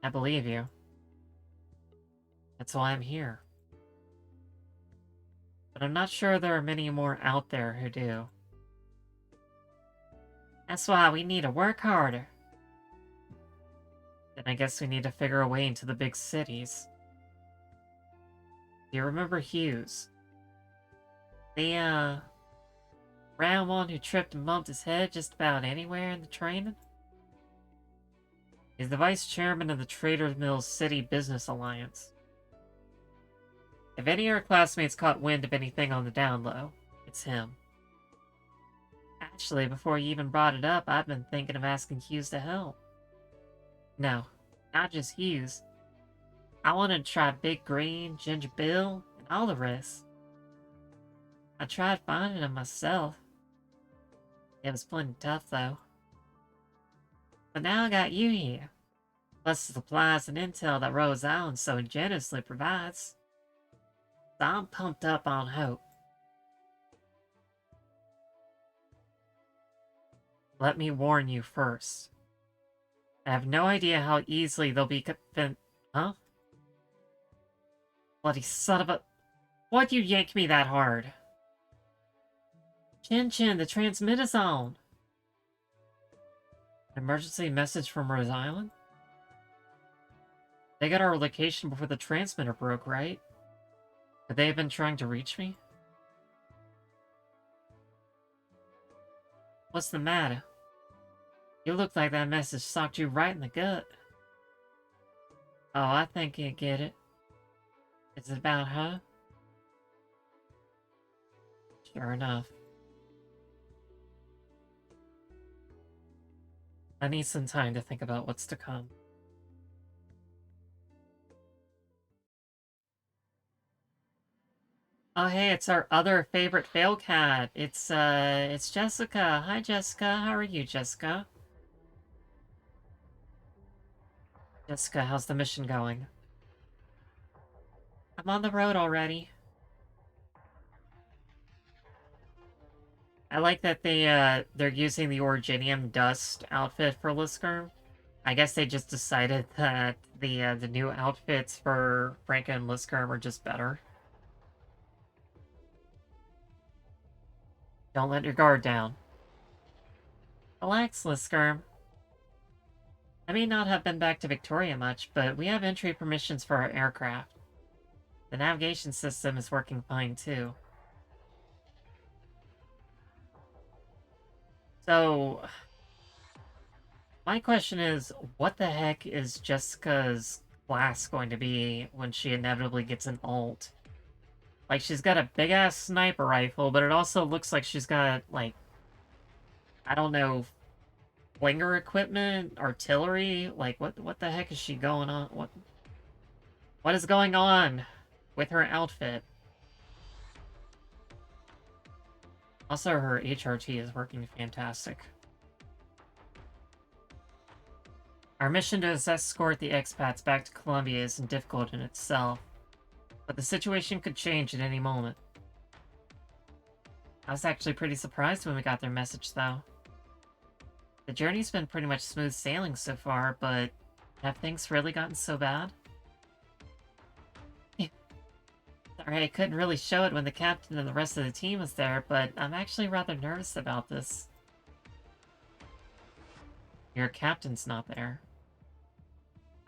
I believe you. That's why I'm here. But I'm not sure there are many more out there who do. That's why we need to work harder. Then I guess we need to figure a way into the big cities. Do you remember Hughes? The, round one who tripped and bumped his head just about anywhere in the training? He's the vice chairman of the Traders Mills City Business Alliance. If any of our classmates caught wind of anything on the down low, it's him. Actually, before you even brought it up, I've been thinking of asking Hughes to help. No, not just Hughes. I wanted to try Big Green, Ginger Bill, and all the rest. I tried finding him myself. It was plenty tough, though. But now I got you here. Plus the supplies and intel that Rose Island so generously provides. So I'm pumped up on hope. Let me warn you first. I have no idea how easily they'll be Huh? Bloody son of a... Why'd you yank me that hard? Chin, the transmitter's on. An emergency message from Rose Island? They got our location before the transmitter broke, right? Could they have been trying to reach me? What's the matter? You look like that message socked you right in the gut. Oh, I think you get it. Is it about her? Sure enough. I need some time to think about what's to come. Oh hey, it's our other favorite fail cat. It's Jessica. Hi Jessica, how are you, Jessica? Jessica, how's the mission going? I'm on the road already. I like that they're using the Originium Dust outfit for Liskern. I guess they just decided that the new outfits for Franca and Liskern were just better. Don't let your guard down. Relax, Liskern. I may not have been back to Victoria much, but we have entry permissions for our aircraft. The navigation system is working fine too. So, my question is, what the heck is Jessica's class going to be when she inevitably gets an ult? Like, she's got a big-ass sniper rifle, but it also looks like she's got, like, I don't know, flinger equipment, artillery? Like, what the heck is she going on? What is going on with her outfit? Also, her HRT is working fantastic. Our mission to escort the expats back to Columbia isn't difficult in itself, but the situation could change at any moment. I was actually pretty surprised when we got their message, though. The journey's been pretty much smooth sailing so far, but have things really gotten so bad? Sorry, I couldn't really show it when the captain and the rest of the team was there, but I'm actually rather nervous about this. Your captain's not there.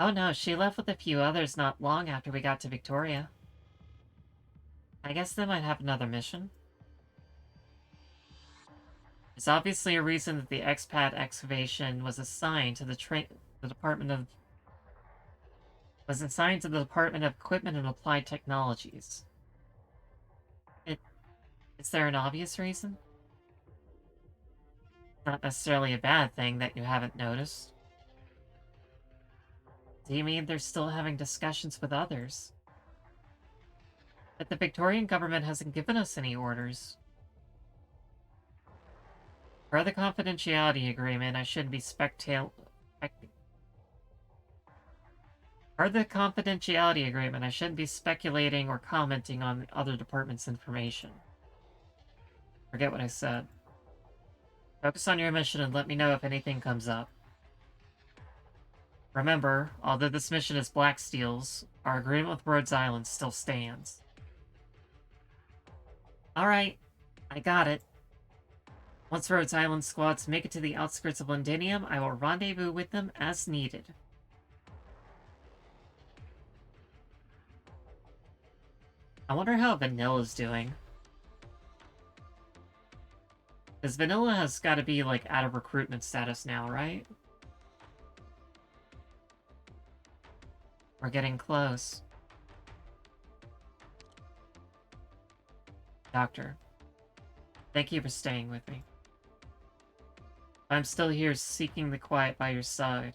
Oh no, she left with a few others not long after we got to Victoria. I guess they might have another mission. There's obviously a reason that the expat excavation was assigned to the Department of Equipment and Applied Technologies. Is there an obvious reason? Not necessarily a bad thing that you haven't noticed. Do you mean they're still having discussions with others? But the Victorian government hasn't given us any orders. Per the confidentiality agreement, I shouldn't be speculating or commenting on the other department's information. Forget what I said. Focus on your mission and let me know if anything comes up. Remember, although this mission is Blacksteel's, our agreement with Rhodes Island still stands. Alright, I got it. Once Rhodes Island squads make it to the outskirts of Londinium, I will rendezvous with them as needed. I wonder how Vanilla's doing. Because Vanilla has got to be, like, out of recruitment status now, right? We're getting close. Doctor, thank you for staying with me. I'm still here seeking the quiet by your side.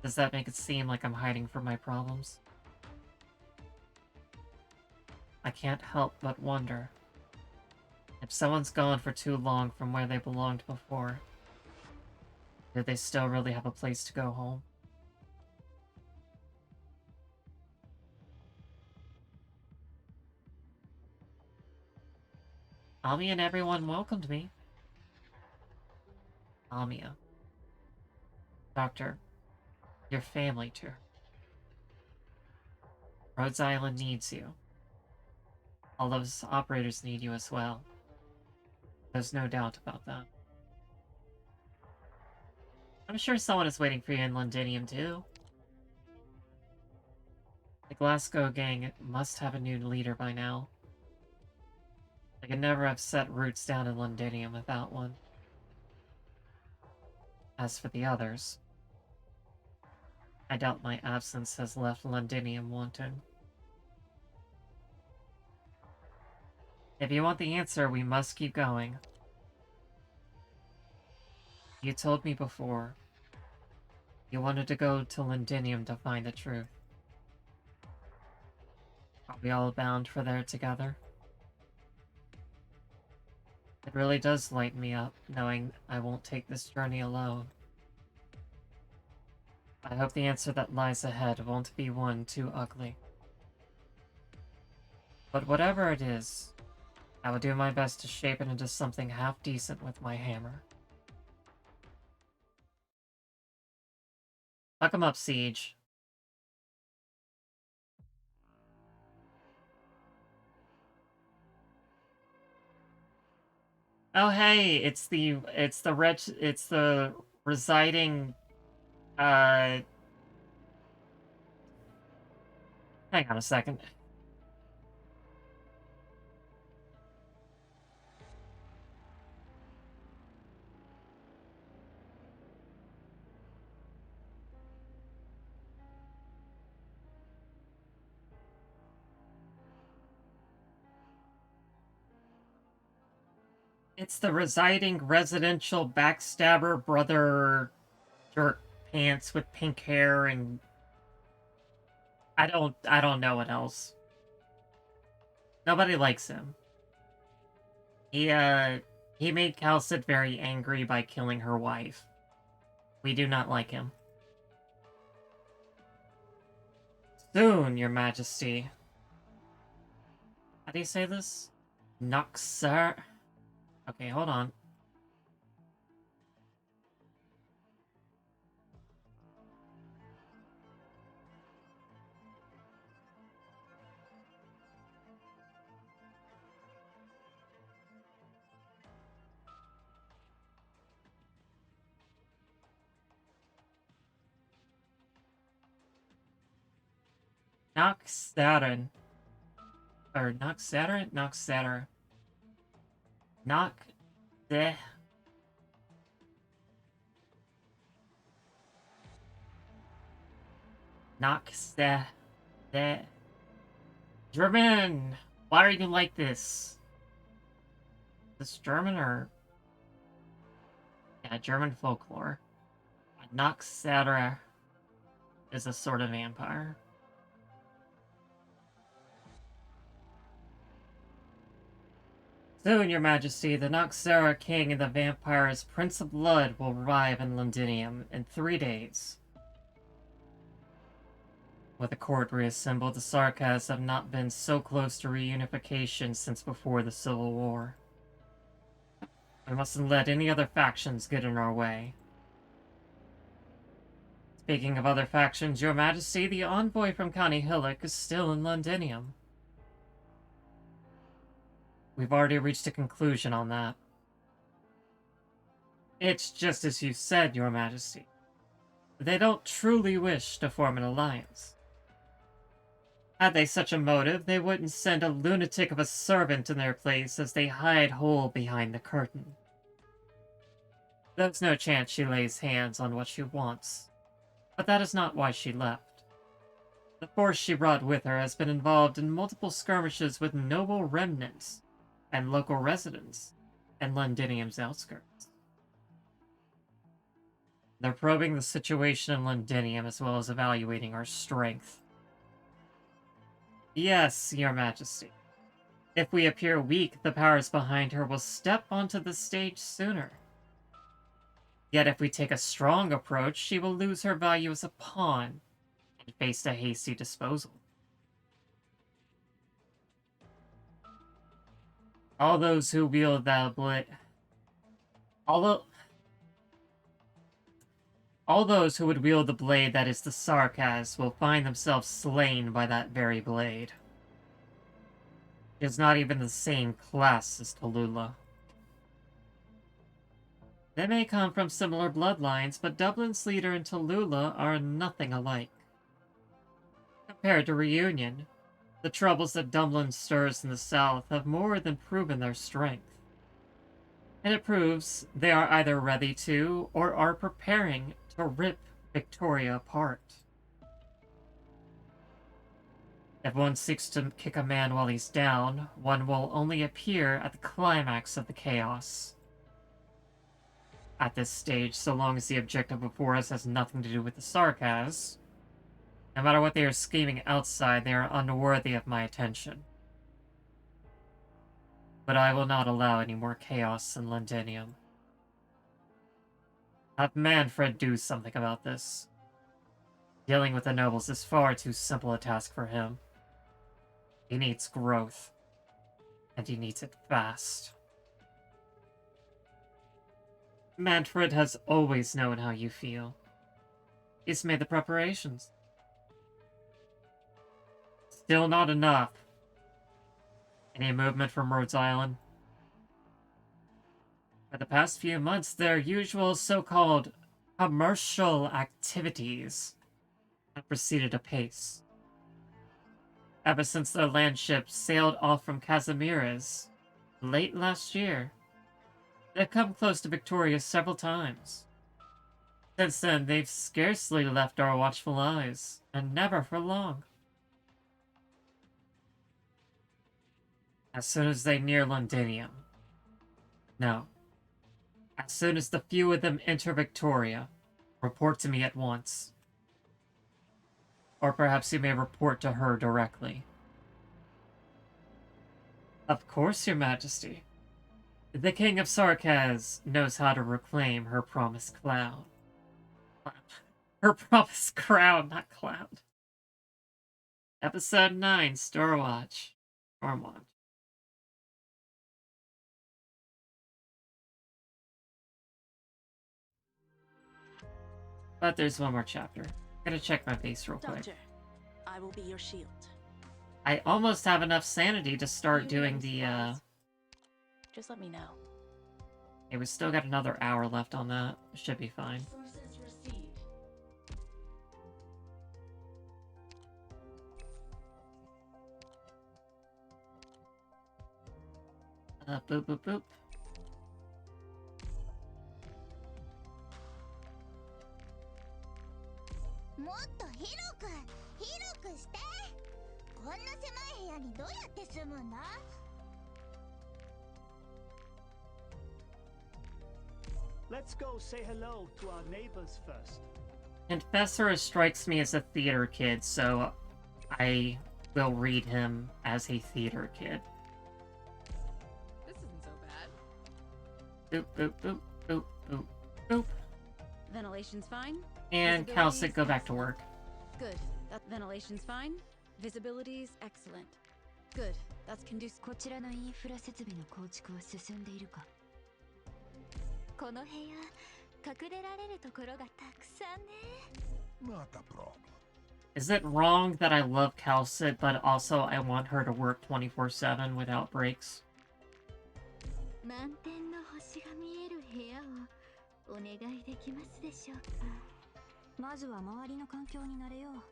Does that make it seem like I'm hiding from my problems? I can't help but wonder. If someone's gone for too long from where they belonged before, do they still really have a place to go home? Ami and everyone welcomed me. Amia. Doctor, your family too. Rhodes Island needs you. All those operators need you as well. There's no doubt about that. I'm sure someone is waiting for you in Londinium too. The Glasgow gang must have a new leader by now. They could never have set roots down in Londinium without one. As for the others, I doubt my absence has left Londinium wanting. If you want the answer, we must keep going. You told me before, you wanted to go to Londinium to find the truth. Are we all bound for there together? It really does light me up, knowing I won't take this journey alone. I hope the answer that lies ahead won't be one too ugly. But whatever it is, I will do my best to shape it into something half-decent with my hammer. Fuck 'em up, Siege. Oh hey, it's the residing hang on a second. It's the residing residential backstabber brother jerk pants with pink hair and I don't know what else. Nobody likes him. He made Calcid very angry by killing her wife. We do not like him. Soon, Your Majesty. How do you say this? Noxer. Okay, hold on. Noxarin. Or Noxarin? Noxatter. Knock the the German. Why are you like this? This German or yeah, German folklore. Noxatter is a sort of vampire. Soon, Your Majesty, the Noxera King and the Vampire's Prince of Blood will arrive in Londinium in 3 days. With the court reassembled, the Sarkas have not been so close to reunification since before the Civil War. We mustn't let any other factions get in our way. Speaking of other factions, Your Majesty, the envoy from County Hillock is still in Londinium. We've already reached a conclusion on that. It's just as you said, Your Majesty. They don't truly wish to form an alliance. Had they such a motive, they wouldn't send a lunatic of a servant in their place as they hide whole behind the curtain. There's no chance she lays hands on what she wants, but that is not why she left. The force she brought with her has been involved in multiple skirmishes with noble remnants and local residents and Londinium's outskirts. They're probing the situation in Londinium as well as evaluating our strength. Yes, Your Majesty. If we appear weak, the powers behind her will step onto the stage sooner. Yet if we take a strong approach, she will lose her value as a pawn and face a hasty disposal. All those who wield that blade... All those who would wield the blade that is the Sarkaz will find themselves slain by that very blade. It is not even the same class as Tallulah. They may come from similar bloodlines, but Dublin's leader and Tallulah are nothing alike. Compared to Reunion, the troubles that Dublin stirs in the south have more than proven their strength. And it proves they are either ready to, or are preparing to rip Victoria apart. If one seeks to kick a man while he's down, one will only appear at the climax of the chaos. At this stage, so long as the objective before us has nothing to do with the Sarkaz, no matter what they are scheming outside, they are unworthy of my attention. But I will not allow any more chaos in Londinium. Have Manfred do something about this. Dealing with the nobles is far too simple a task for him. He needs growth, and he needs it fast. Manfred has always known how you feel. He's made the preparations. Still not enough. Any movement from Rhodes Island? For the past few months, their usual so-called commercial activities have proceeded apace. Ever since their landship sailed off from Casimiras late last year, they've come close to Victoria several times. Since then, they've scarcely left our watchful eyes, and never for long. As soon as they near Londinium. No. As soon as the few of them enter Victoria, report to me at once. Or perhaps you may report to her directly. Of course, Your Majesty. The King of Sarkaz knows how to reclaim her promised clown. Her promised crown, not clown. Episode 9, Stormwatch. Stormwatch. But there's one more chapter. I'm gonna check my base real quick. Doctor, I will be your shield. I almost have enough sanity to start You doing need the, supplies? Just let me know. Okay, we still got another hour left on that. Should be fine. Sources received. Boop, boop, boop. Let's go say hello to our neighbors first. Confessor strikes me as a theater kid, so I will read him as a theater kid. This isn't so bad. Boop, boop, boop, boop, boop, boop. Ventilation's fine. And Visibility's Calcic, go back to work. Good. That ventilation's fine. Visibility's excellent. Good. That's conducive. こちらのインフラ設備の構築は進んでいるか。この部屋、隠れられるところがたくさんね。Not a problem. Is it wrong that I love Calcit, but also I want her to work 24/7 without breaks? 満天の星が見える部屋をお願いできますでしょうか。まずは周りの環境に慣れよう。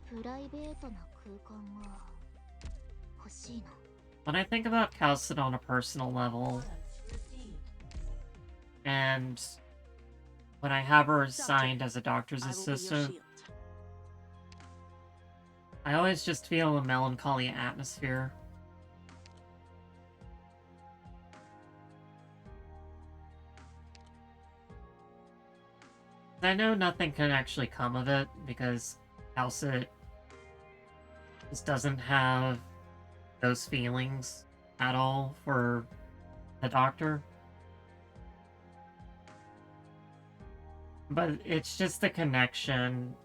プライベートな空間が欲しいな。 When I think about Calcit on a personal level, and when I have her assigned as a doctor's I will be your assistant, shield. I always just feel a melancholy atmosphere. I know nothing can actually come of it, because Calcit just doesn't have those feelings at all for the doctor. But it's just the connection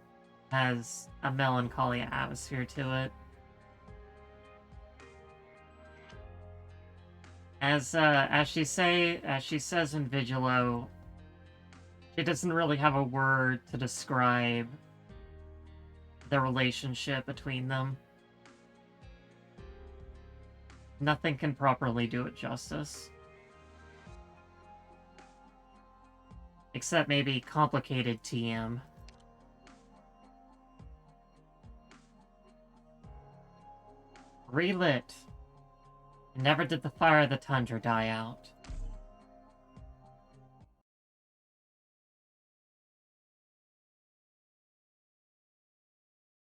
has a melancholy atmosphere to it. As she says in Vigilo, she doesn't really have a word to describe the relationship between them. Nothing can properly do it justice. Except maybe complicated TM. Relit. Never did the fire of the tundra die out.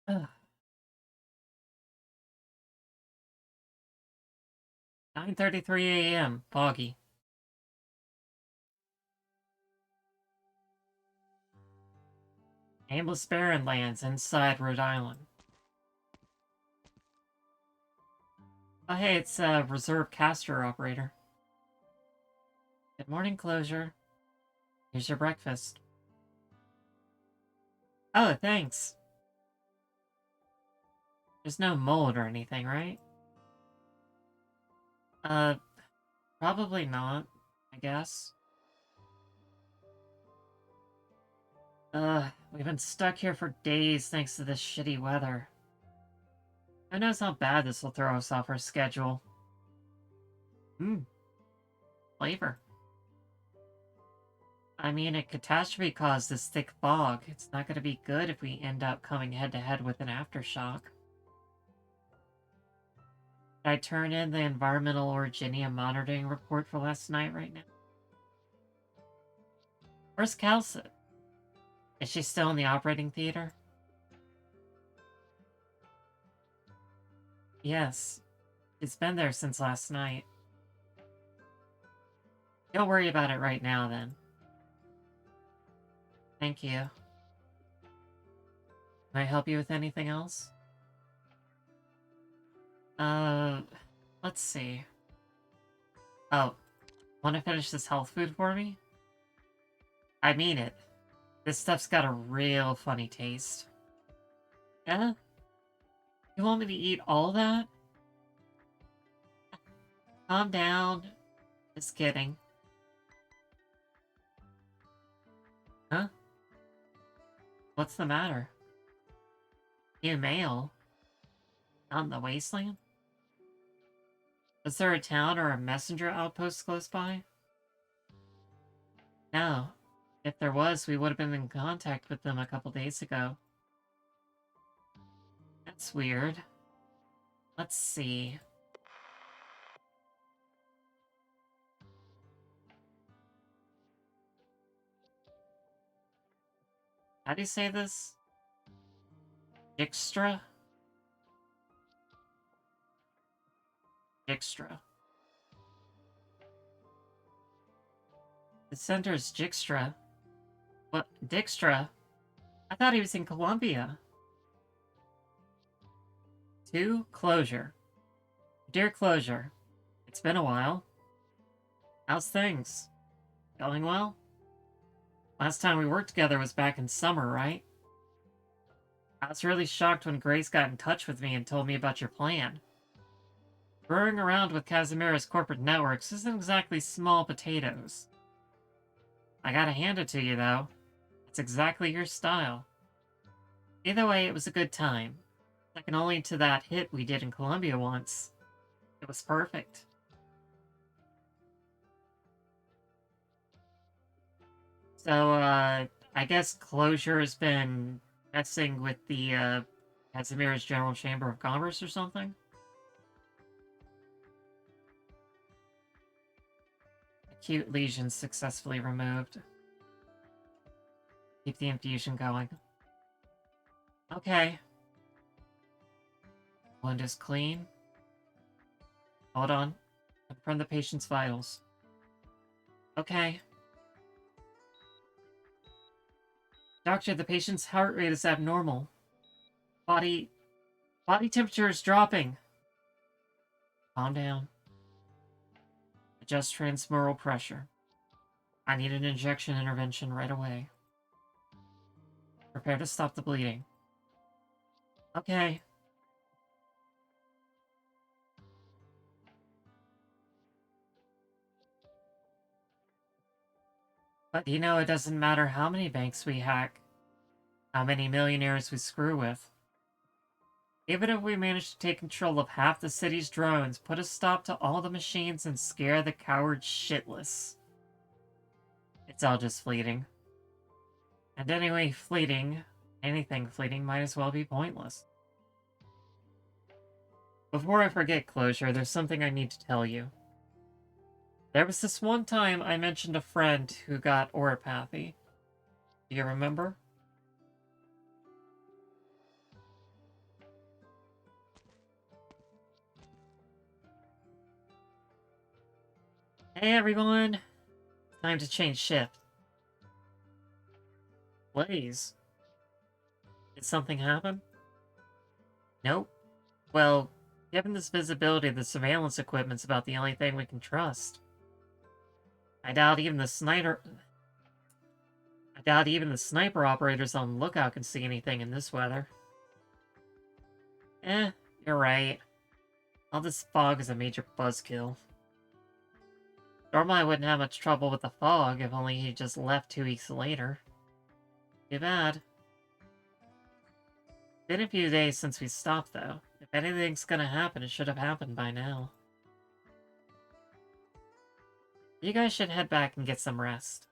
Ugh. 9:33 a.m. Foggy. Aimless barren lands inside Rhode Island. Oh hey, it's a reserve caster operator. Good morning, Closure. Here's your breakfast. Oh, thanks. There's no mold or anything, right? Probably not, I guess. We've been stuck here for days thanks to this shitty weather. Who knows how bad this will throw us off our schedule. Flavor. I mean, a catastrophe caused this thick fog. It's not gonna be good if we end up coming head-to-head with an aftershock. Should I turn in the environmental Originium monitoring report for last night right now? Where's Calcit? Is she still in the operating theater? Yes. She's been there since last night. Don't worry about it right now, then. Thank you. Can I help you with anything else? Let's see. Oh, want to finish this health food for me? I mean it. This stuff's got a real funny taste. Yeah? You want me to eat all that? Calm down. Just kidding. Huh? What's the matter? New mail? Out in the wasteland? Was there a town or a messenger outpost close by? No. If there was, we would have been in contact with them a couple days ago. That's weird. Let's see. How do you say this? Dijkstra? Dijkstra. The center's Dijkstra. What? Dijkstra? I thought he was in Colombia. To Closure. Dear Closure, it's been a while. How's things? Going well? Last time we worked together was back in summer, right? I was really shocked when Grace got in touch with me and told me about your plan. Screwing around with Casimiro's corporate networks isn't exactly small potatoes. I gotta hand it to you, though. It's exactly your style. Either way, it was a good time. Second only to that hit we did in Colombia once. It was perfect. So, I guess Closure has been messing with the, Casimiro's General Chamber of Commerce or something? Acute lesion successfully removed. Keep the infusion going. Okay. Wound is clean. Hold on. Confirm the patient's vitals. Okay. Doctor, the patient's heart rate is abnormal. Body temperature is dropping. Calm down. Adjust transmural pressure. I need an injection intervention right away. Prepare to stop the bleeding. Okay. But you know, it doesn't matter how many banks we hack, how many millionaires we screw with. Even if we manage to take control of half the city's drones, put a stop to all the machines, and scare the cowards shitless, it's all just fleeting. And anyway, anything fleeting might as well be pointless. Before I forget, Closure, there's something I need to tell you. There was this one time I mentioned a friend who got oropathy. Do you remember? Hey everyone! Time to change shift. Blaze. Did something happen? Nope. Well, given this visibility, the surveillance equipment's about the only thing we can trust. I doubt even the sniper operators on the lookout can see anything in this weather. You're right. All this fog is a major buzzkill. Normally I wouldn't have much trouble with the fog if only he just left 2 weeks later. Too bad. Been a few days since we stopped, though. If anything's gonna happen, it should have happened by now. You guys should head back and get some rest.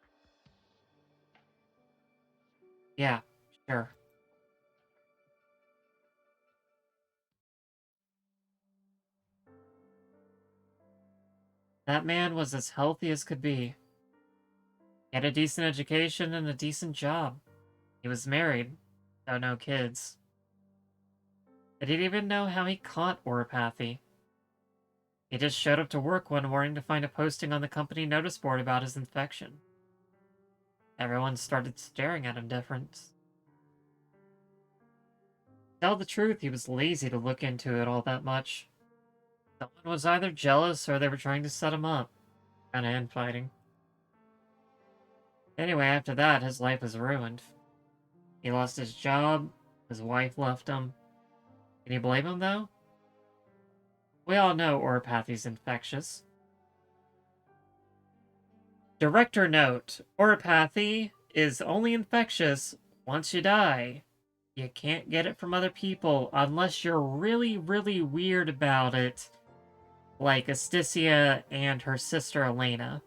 Yeah, sure. That man was as healthy as could be. He had a decent education and a decent job. He was married, though no kids. I didn't even know how he caught oropathy. He just showed up to work one morning to find a posting on the company notice board about his infection. Everyone started staring at him different. To tell the truth, he was lazy to look into it all that much. Someone was either jealous or they were trying to set him up. Kinda infighting. Anyway, after that, his life was ruined. He lost his job, his wife left him. Can you blame him, though? We all know oropathy's infectious. Director note, oropathy is only infectious once you die. You can't get it from other people unless you're really, really weird about it, like Asticia and her sister Elena.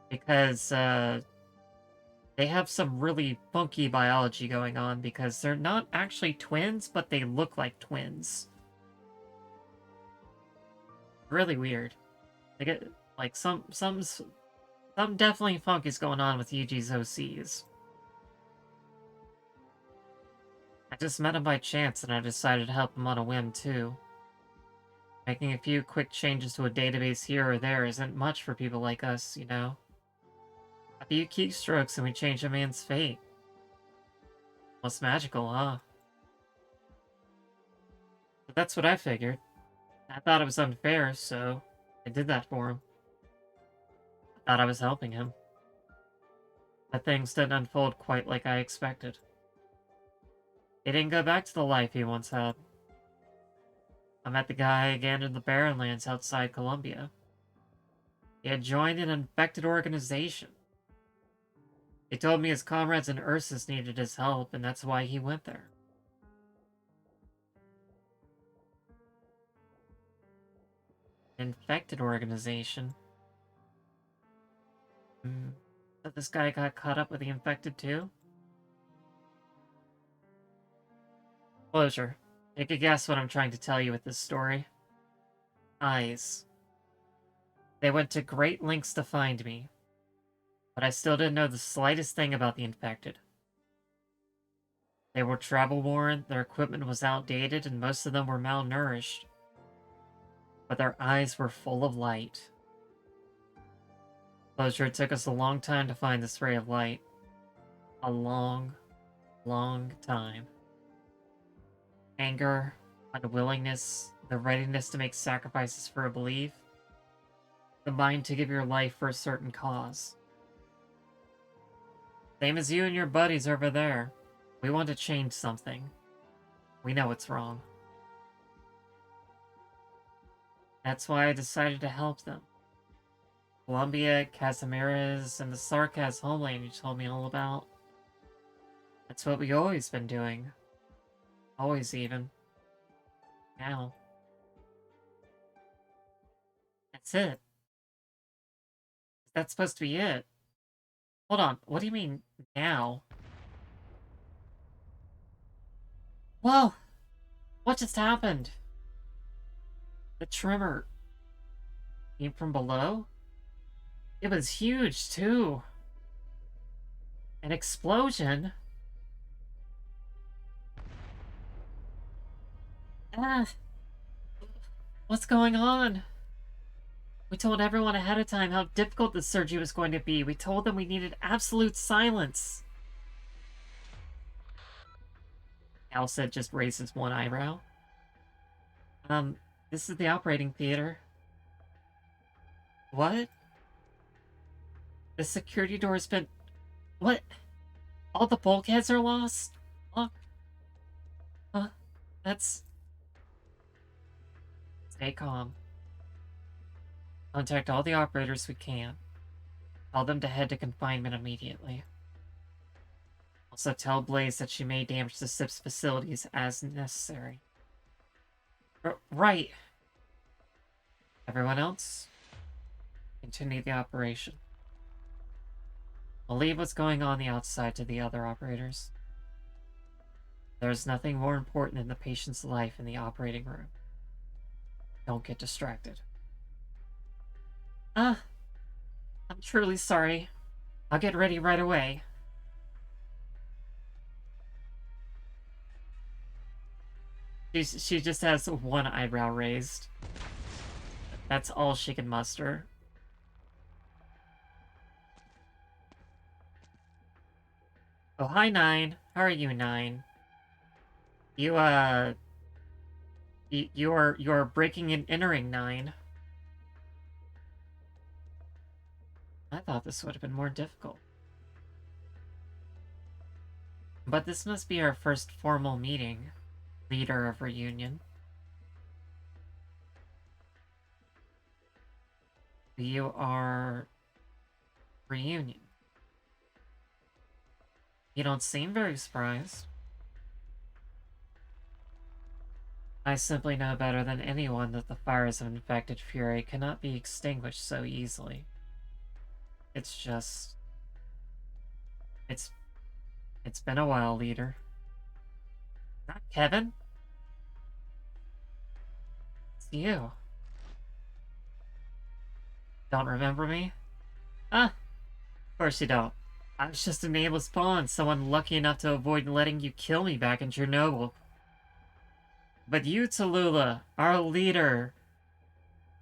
Because, they have some really funky biology going on because they're not actually twins, but they look like twins. Really weird. They get like some definitely funk is going on with Yuji's OCs. I just met him by chance and I decided to help him on a whim too. Making a few quick changes to a database here or there isn't much for people like us, you know. A few keystrokes and we change a man's fate. What's magical, huh? But that's what I figured. I thought it was unfair, so I did that for him. I thought I was helping him. But things didn't unfold quite like I expected. He didn't go back to the life he once had. I met the guy again in the Barrenlands outside Columbia. He had joined an infected organization. He told me his comrades in Ursus needed his help, and that's why he went there. Infected organization? So this guy got caught up with the infected too? Closure. Take a guess what I'm trying to tell you with this story. Eyes. They went to great lengths to find me, but I still didn't know the slightest thing about the infected. They were travel-worn, their equipment was outdated, and most of them were malnourished. But their eyes were full of light. Closure, it took us a long time to find this ray of light. A long, long time. anger, unwillingness, the readiness to make sacrifices for a belief, the mind to give your life for a certain cause. Same as you and your buddies over there. We want to change something. We know it's wrong. That's why I decided to help them. Columbia, Casimiras, and the Sarkaz homeland you told me all about. That's what we always been doing. Always even. Now. That's it. That's supposed to be it. Hold on, what do you mean, now? Whoa! What just happened? The tremor came from below? It was huge, too. An explosion? Ah! What's going on? We told everyone ahead of time how difficult the surgery was going to be. We told them we needed absolute silence. Alcid just raises one eyebrow. This is the operating theater. What? The security door's been... What? All the bulkheads are lost? Locked? Huh? That's... Stay calm. Contact all the operators we can. Tell them to head to confinement immediately. Also tell Blaze that she may damage the SIP's facilities as necessary. Right. Everyone else? Continue the operation. I'll leave what's going on the outside to the other operators. There's nothing more important than the patient's life in the operating room. Don't get distracted. I'm truly sorry. I'll get ready right away. She just has one eyebrow raised. That's all she can muster. Oh, hi, 9. How are you, 9? You are breaking and entering, 9. I thought this would have been more difficult. But this must be our first formal meeting, leader of Reunion. You are... Reunion. You don't seem very surprised. I simply know better than anyone that the fires of infected fury cannot be extinguished so easily. It's just... It's been a while, leader. Not Kevin? It's you. Don't remember me? Of course you don't. I was just a nameless pawn, someone lucky enough to avoid letting you kill me back in Chernobyl. But you, Tallulah, our leader,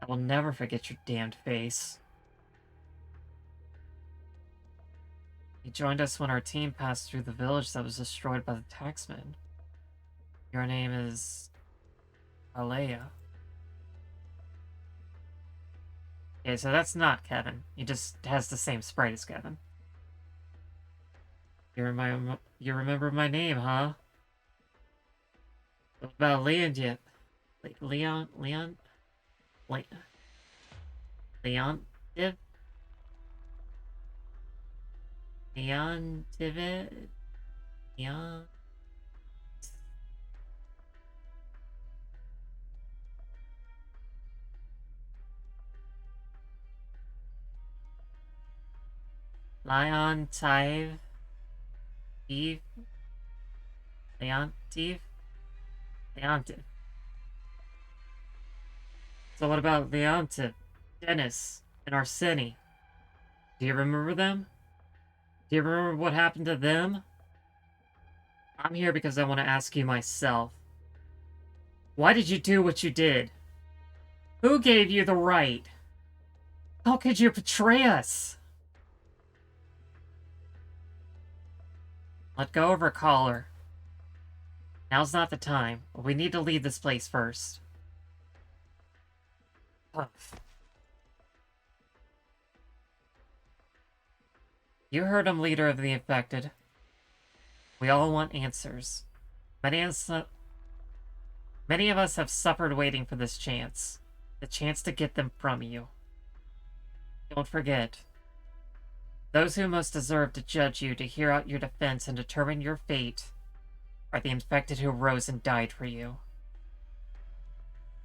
I will never forget your damned face. You joined us when our team passed through the village that was destroyed by the taxmen. Your name is... Alea. Okay, so that's not Kevin. He just has the same sprite as Kevin. You remember my name, huh? What about Leontiv? Leontiv? Leontiv? Leon... Leontiv? Eve? Leontiv? Leontiv. So what about Leontiv, Dennis, and Arseny? Do you remember them? Do you remember what happened to them? I'm here because I want to ask you myself. Why did you do what you did? Who gave you the right? How could you betray us? Let go of her collar. Now's not the time. We need to leave this place first. Humph. You heard him, leader of the infected. We all want answers. Many of us have suffered waiting for this chance. The chance to get them from you. Don't forget. Those who most deserve to judge you, to hear out your defense, and determine your fate are the infected who rose and died for you.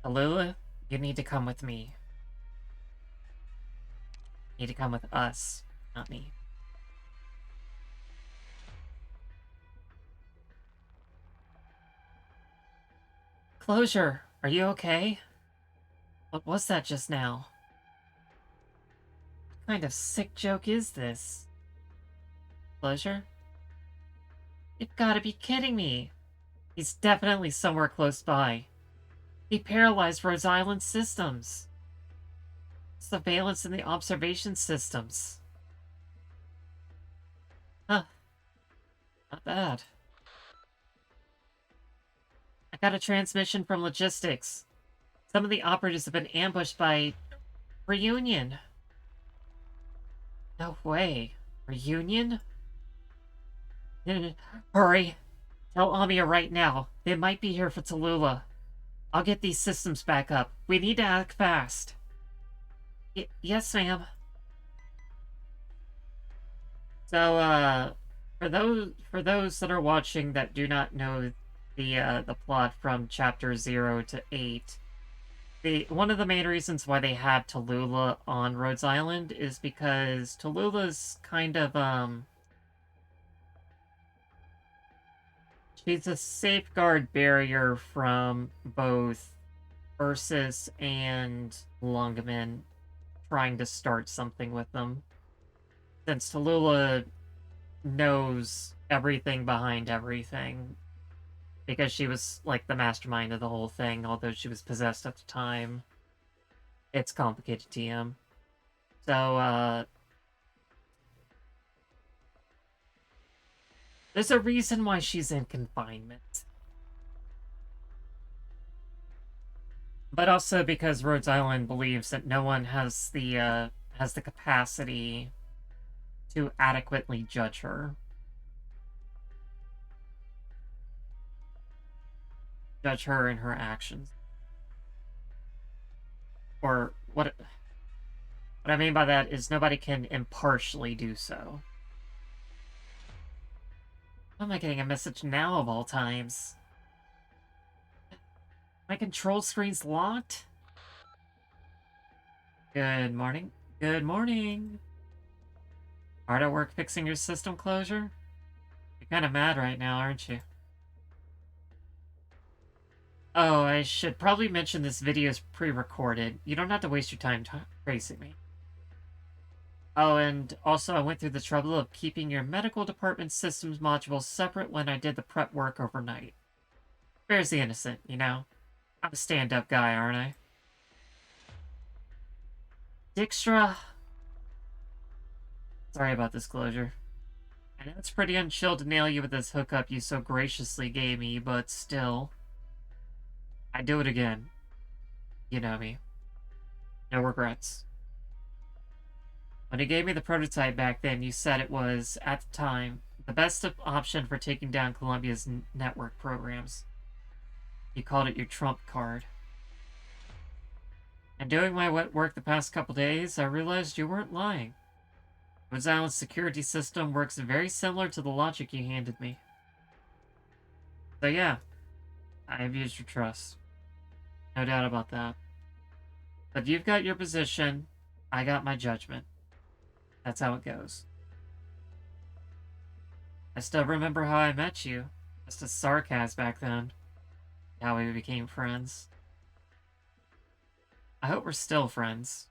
Tallulah, you need to come with me. You need to come with us, not me. Closure, are you okay? What was that just now? What kind of sick joke is this? Closure? You've gotta be kidding me! He's definitely somewhere close by. He paralyzed Rhode Island's systems. Surveillance in the observation systems. Huh. Not bad. I got a transmission from logistics. Some of the operatives have been ambushed by Reunion. No way. Reunion? Hurry. Tell Amia right now. They might be here for Tallulah. I'll get these systems back up. We need to act fast. Yes, ma'am. So, for those that are watching that do not know the plot from chapter 0 to 8, one of the main reasons why they have Tallulah on Rhodes Island is because Tallulah's kind of she's a safeguard barrier from both Ursus and Lungaman trying to start something with them. Since Tallulah knows everything behind everything. Because she was, like, the mastermind of the whole thing, although she was possessed at the time. It's complicated TM. So, there's a reason why she's in confinement. But also because Rhodes Island believes that no one has the capacity to adequately judge her. Judge her and her actions. Or what I mean by that is nobody can impartially do so. How am I getting a message now of all times? My control screen's locked? Good morning. Good morning. Hard at work fixing your system closure? You're kind of mad right now, aren't you? Oh, I should probably mention this video is pre-recorded. You don't have to waste your time tracing me. Oh, and also I went through the trouble of keeping your medical department systems modules separate when I did the prep work overnight. Spares the innocent, you know? I'm a stand-up guy, aren't I? Dijkstra. Sorry about this closure. I know it's pretty unchill to nail you with this hookup you so graciously gave me, but still. I'd do it again. You know me. No regrets. When you gave me the prototype back then, you said it was, at the time, the best option for taking down Columbia's network programs. You called it your trump card. And doing my wet work the past couple days, I realized you weren't lying. Rhodes Island's security system works very similar to the logic you handed me. So yeah, I have used your trust. No doubt about that. But you've got your position, I got my judgment. That's how it goes. I still remember how I met you. Just a sarcasm back then. How we became friends. I hope we're still friends.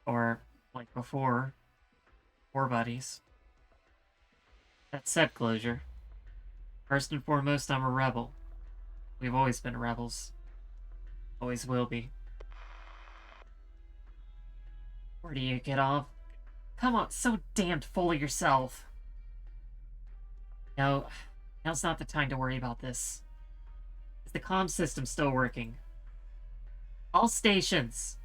Or, like before, we're buddies. That said, Closure. First and foremost, I'm a rebel. We've always been rebels. Always will be. Where do you get off? Come on, so damned full of yourself. No, now's not the time to worry about this. the comm system's still working. All stations.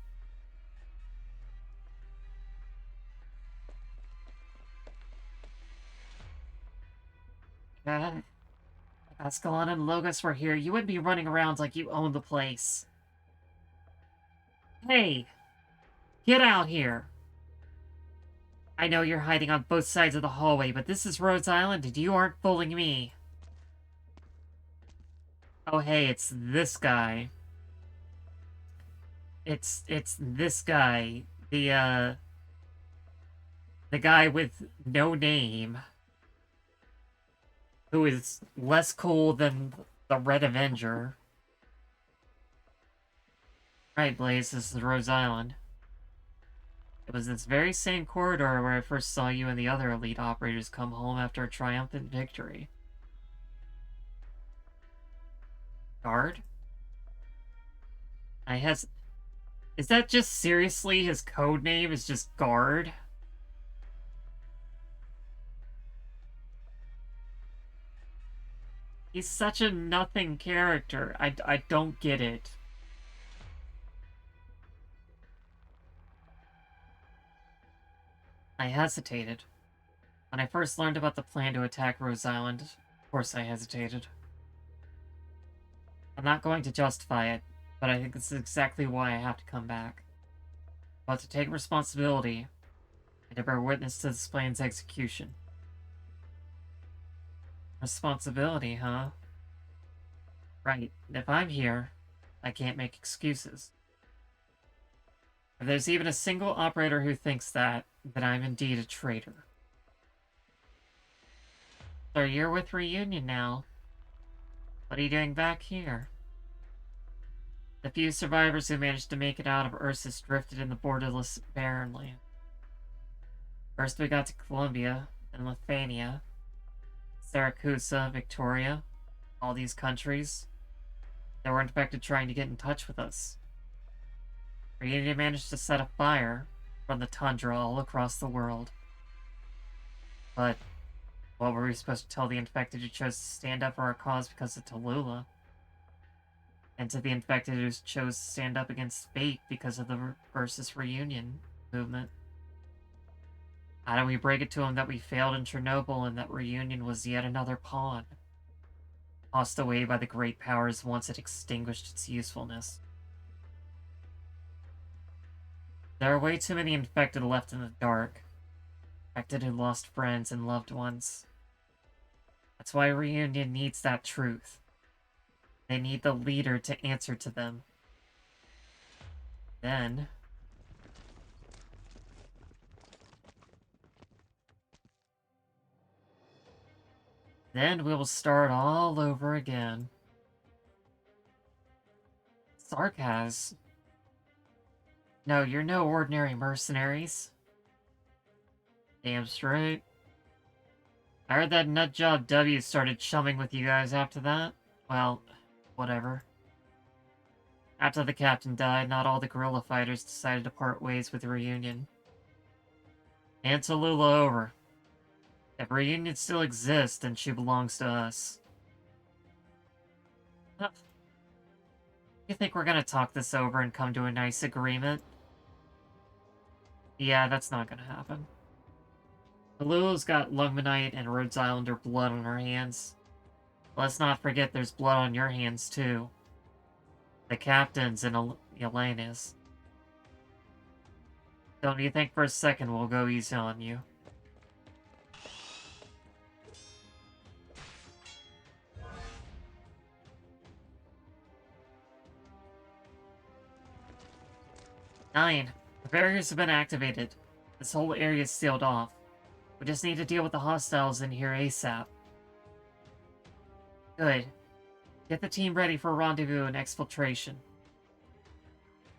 If Ascalon and Logos were here, you wouldn't be running around like you own the place. Hey! Get out here! I know you're hiding on both sides of the hallway, but this is Rhodes Island and you aren't fooling me. Oh hey, it's this guy. It's this guy. The guy with no name. Who is less cool than the Red Avenger. Right, Blaze, this is Rhodes Island. It was this very same corridor where I first saw you and the other elite operators come home after a triumphant victory. Guard? Is that just seriously his code name is just Guard? He's such a nothing character. I don't get it. I hesitated. When I first learned about the plan to attack Rose Island, of course I hesitated. I'm not going to justify it, but I think this is exactly why I have to come back. But to take responsibility, and to bear witness to this plan's execution. Responsibility, huh? Right, if I'm here, I can't make excuses. If there's even a single operator who thinks that, then I'm indeed a traitor. So you're with Reunion now. What are you doing back here? The few survivors who managed to make it out of Ursus drifted in the borderless barren land. First we got to Colombia, then Lithuania, Saracusa, Victoria, all these countries. They were infected trying to get in touch with us. Reunion managed to set a fire from the tundra all across the world. But what were we supposed to tell the infected who chose to stand up for our cause because of Tallulah? And to the infected who chose to stand up against fate because of the versus Reunion movement? How do we break it to them that we failed in Chernobyl and that Reunion was yet another pawn, tossed away by the great powers once it extinguished its usefulness? There are way too many infected left in the dark. Infected who lost friends and loved ones. That's why Reunion needs that truth. They need the leader to answer to them. Then we will start all over again. Sarkaz. No, you're no ordinary mercenaries. Damn straight. I heard that nutjob W started chumming with you guys after that. Well, whatever. After the captain died, not all the guerrilla fighters decided to part ways with Reunion. And Tallulah over. If Reunion still exists, then she belongs to us. You think we're gonna talk this over and come to a nice agreement? Yeah, that's not gonna happen. Tallulah's got Lungmanite and Rhodes Islander blood on her hands. Let's not forget there's blood on your hands, too. The captain's and Elena's. Don't you think for a second we'll go easy on you? Nine. The barriers have been activated. This whole area is sealed off. We just need to deal with the hostiles in here ASAP. Good. Get the team ready for rendezvous and exfiltration.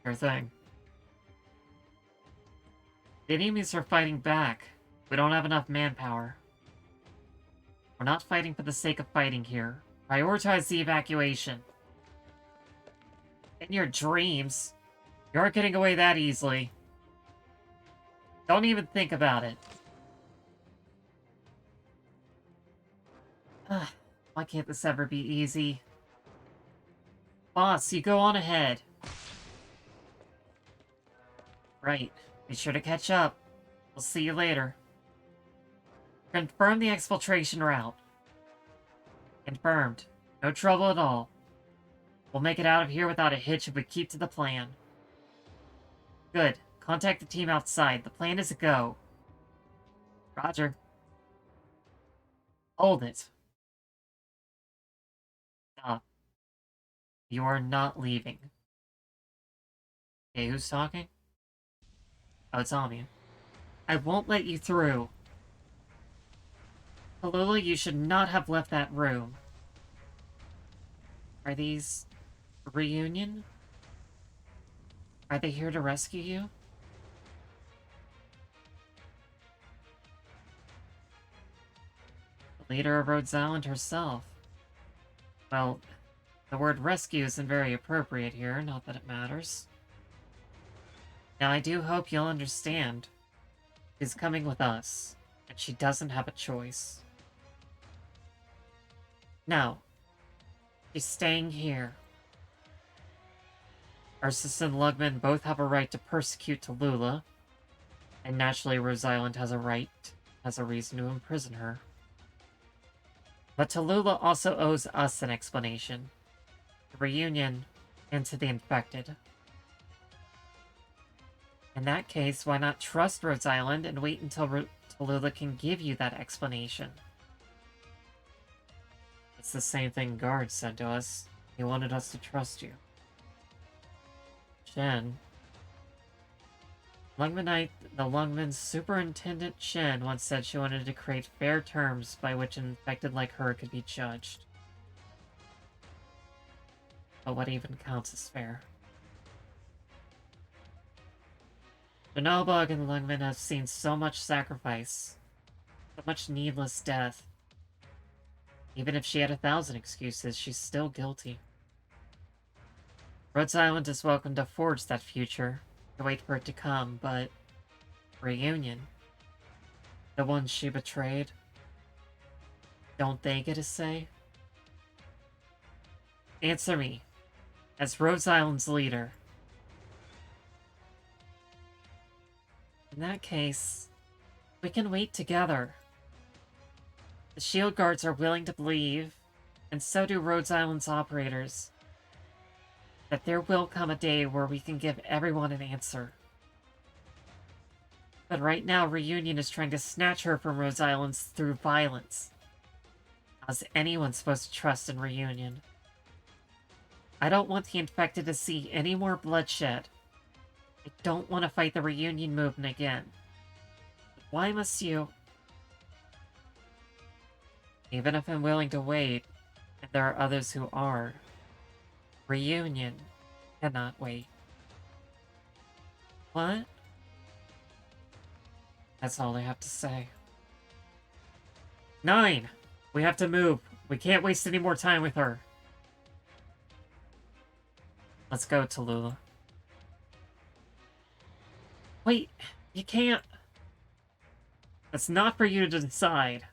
Sure thing. The enemies are fighting back. We don't have enough manpower. We're not fighting for the sake of fighting here. Prioritize the evacuation. In your dreams, you aren't getting away that easily. Don't even think about it. Why can't this ever be easy? Boss, you go on ahead. Right. Be sure to catch up. We'll see you later. Confirm the exfiltration route. Confirmed. No trouble at all. We'll make it out of here without a hitch if we keep to the plan. Good. Contact the team outside. The plan is a go. Roger. Hold it. Stop. You are not leaving. Okay, who's talking? Oh, it's Anya. I won't let you through. Tallulah, you should not have left that room. Are these... reunion? Are they here to rescue you? The leader of Rhodes Island herself. Well, the word rescue isn't very appropriate here, not that it matters. Now, I do hope you'll understand. She's coming with us, and she doesn't have a choice. No. She's staying here. Ursus and Lugman both have a right to persecute Tallulah, and naturally Rhodes Island has a reason to imprison her. But Tallulah also owes us an explanation. The reunion, and to the infected. In that case, why not trust Rhodes Island and wait until Tallulah can give you that explanation? It's the same thing Guard said to us. He wanted us to trust you. Shen. The Lungman's Superintendent Shen once said she wanted to create fair terms by which an infected like her could be judged. But what even counts as fair? Janobug and Lungman have seen so much sacrifice, so much needless death. Even if she had 1,000 excuses, she's still guilty. Rhodes Island is welcome to forge that future, to wait for it to come, but... reunion. The ones she betrayed. Don't they get a say? Answer me, as Rhodes Island's leader. In that case, we can wait together. The Shield Guards are willing to believe, and so do Rhodes Island's operators, that there will come a day where we can give everyone an answer. But right now, Reunion is trying to snatch her from Rhodes Island through violence. How's anyone supposed to trust in Reunion? I don't want the infected to see any more bloodshed. I don't want to fight the Reunion movement again. But why must you? Even if I'm willing to wait, and there are others who are, Reunion cannot wait. What? That's all I have to say. 9! We have to move. We can't waste any more time with her. Let's go, Tallulah. Wait, you can't. That's not for you to decide.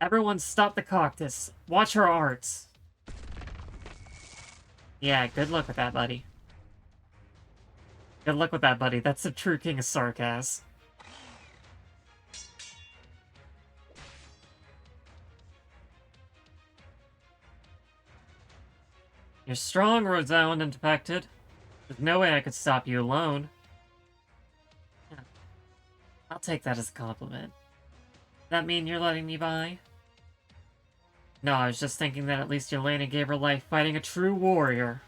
Everyone stop the cactus. Watch her arts. Yeah, good luck with that, buddy. Good luck with that, buddy. That's the true king of sarcasm. You're strong, Rhodes Island infected. There's no way I could stop you alone. Yeah. I'll take that as a compliment. Does that mean you're letting me by? No, I was just thinking that at least Yelena gave her life fighting a true warrior.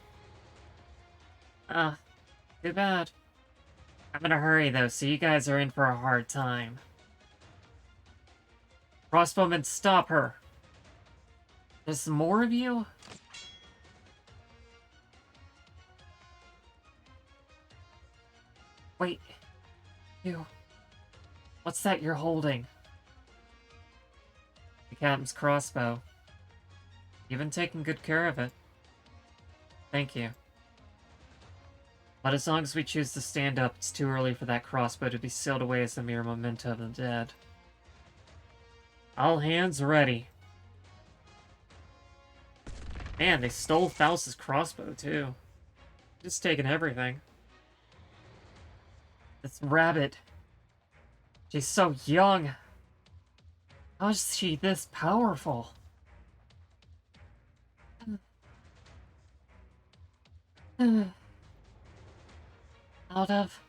Too bad. I'm in a hurry though, so you guys are in for a hard time. Crossbowmen, stop her! There's more of you? Wait. You... What's that you're holding? The captain's crossbow. You've been taking good care of it. Thank you. But as long as we choose to stand up, it's too early for that crossbow to be sealed away as a mere memento of the dead. All hands ready. Man, they stole Faust's crossbow, too. Just taking everything. This rabbit. She's so young. How is she this powerful? Out of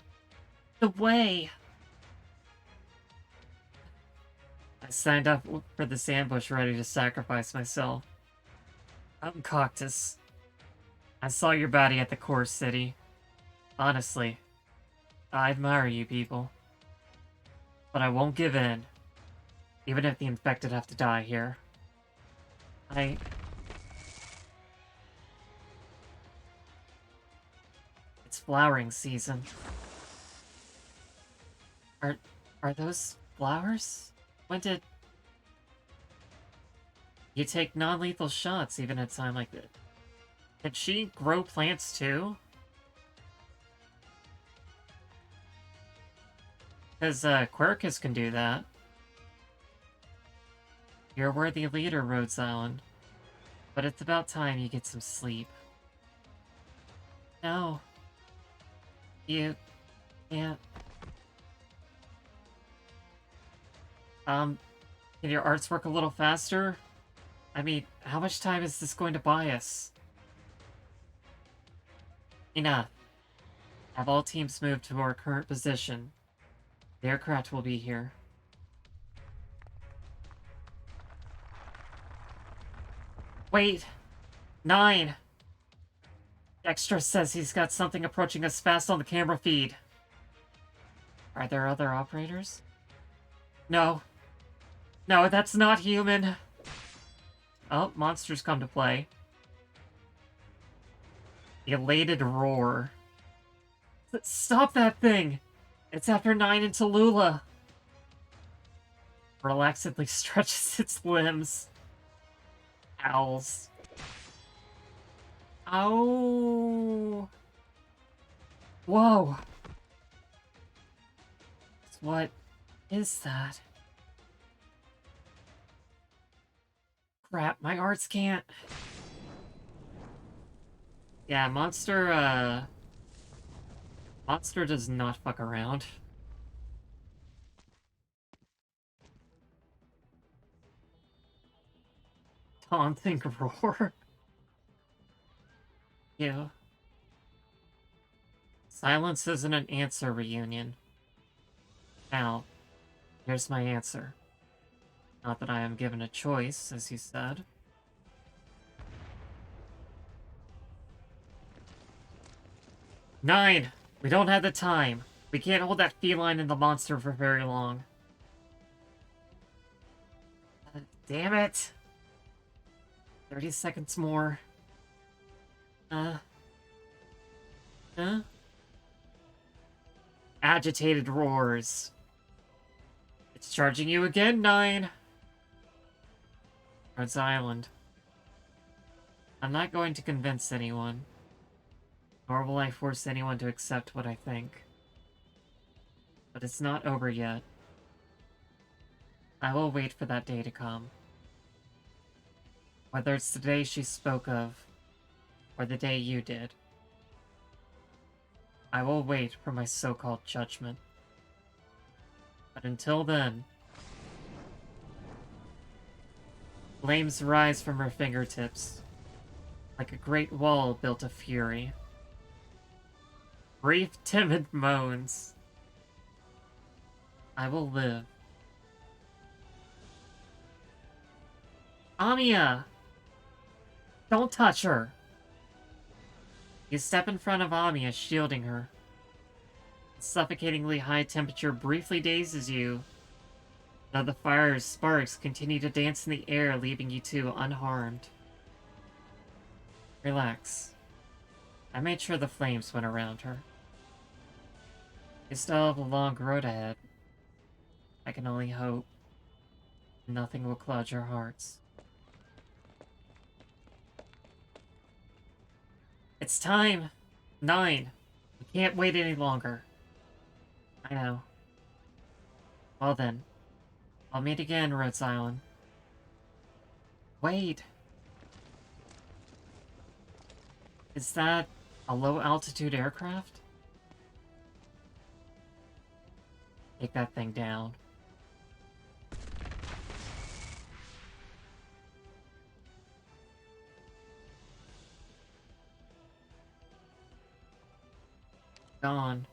the way. I signed up for this ambush ready to sacrifice myself. I'm Coctus. I saw your body at the core city. Honestly, I admire you people. But I won't give in. Even if the infected have to die here. It's flowering season. Are those flowers? When did... You take non-lethal shots even at a time like this. Can she grow plants too? Because Quercus can do that. You're a worthy leader, Rhodes Island. But it's about time you get some sleep. No. You can't. Can your arts work a little faster? I mean, how much time is this going to buy us? Enough. Have all teams moved to our current position. The aircraft will be here. Wait! 9! Extra says he's got something approaching us fast on the camera feed. Are there other operators? No. No, that's not human. Oh, monsters come to play. The elated roar. Stop that thing! It's after 9 and Tallulah. Relaxedly stretches its limbs. Owls. Oh. Whoa. What is that? Crap, my arts can't. Yeah, Monster does not fuck around. Taunting roar. Yeah. Silence isn't an answer, Reunion. Now, here's my answer. Not that I am given a choice, as you said. Nine! We don't have the time. We can't hold that feline and the monster for very long. Damn it! 30 seconds more. Huh? Agitated roars. It's charging you again, 9! Rhodes Island. I'm not going to convince anyone. Nor will I force anyone to accept what I think. But it's not over yet. I will wait for that day to come. Whether it's the day she spoke of, or the day you did. I will wait for my so-called judgment. But until then... Flames rise from her fingertips, like a great wall built of fury. Brief, timid moans. I will live. Amiya! Don't touch her! You step in front of Amiya, shielding her. The suffocatingly high temperature briefly dazes you. Now the fire's sparks continue to dance in the air, leaving you two unharmed. Relax. I made sure the flames went around her. You still have a long road ahead. I can only hope nothing will cloud your hearts. It's time! 9! We can't wait any longer. I know. Well then, I'll meet again, Rhodes Island. Wait! Is that a low-altitude aircraft? Take that thing down. Gone.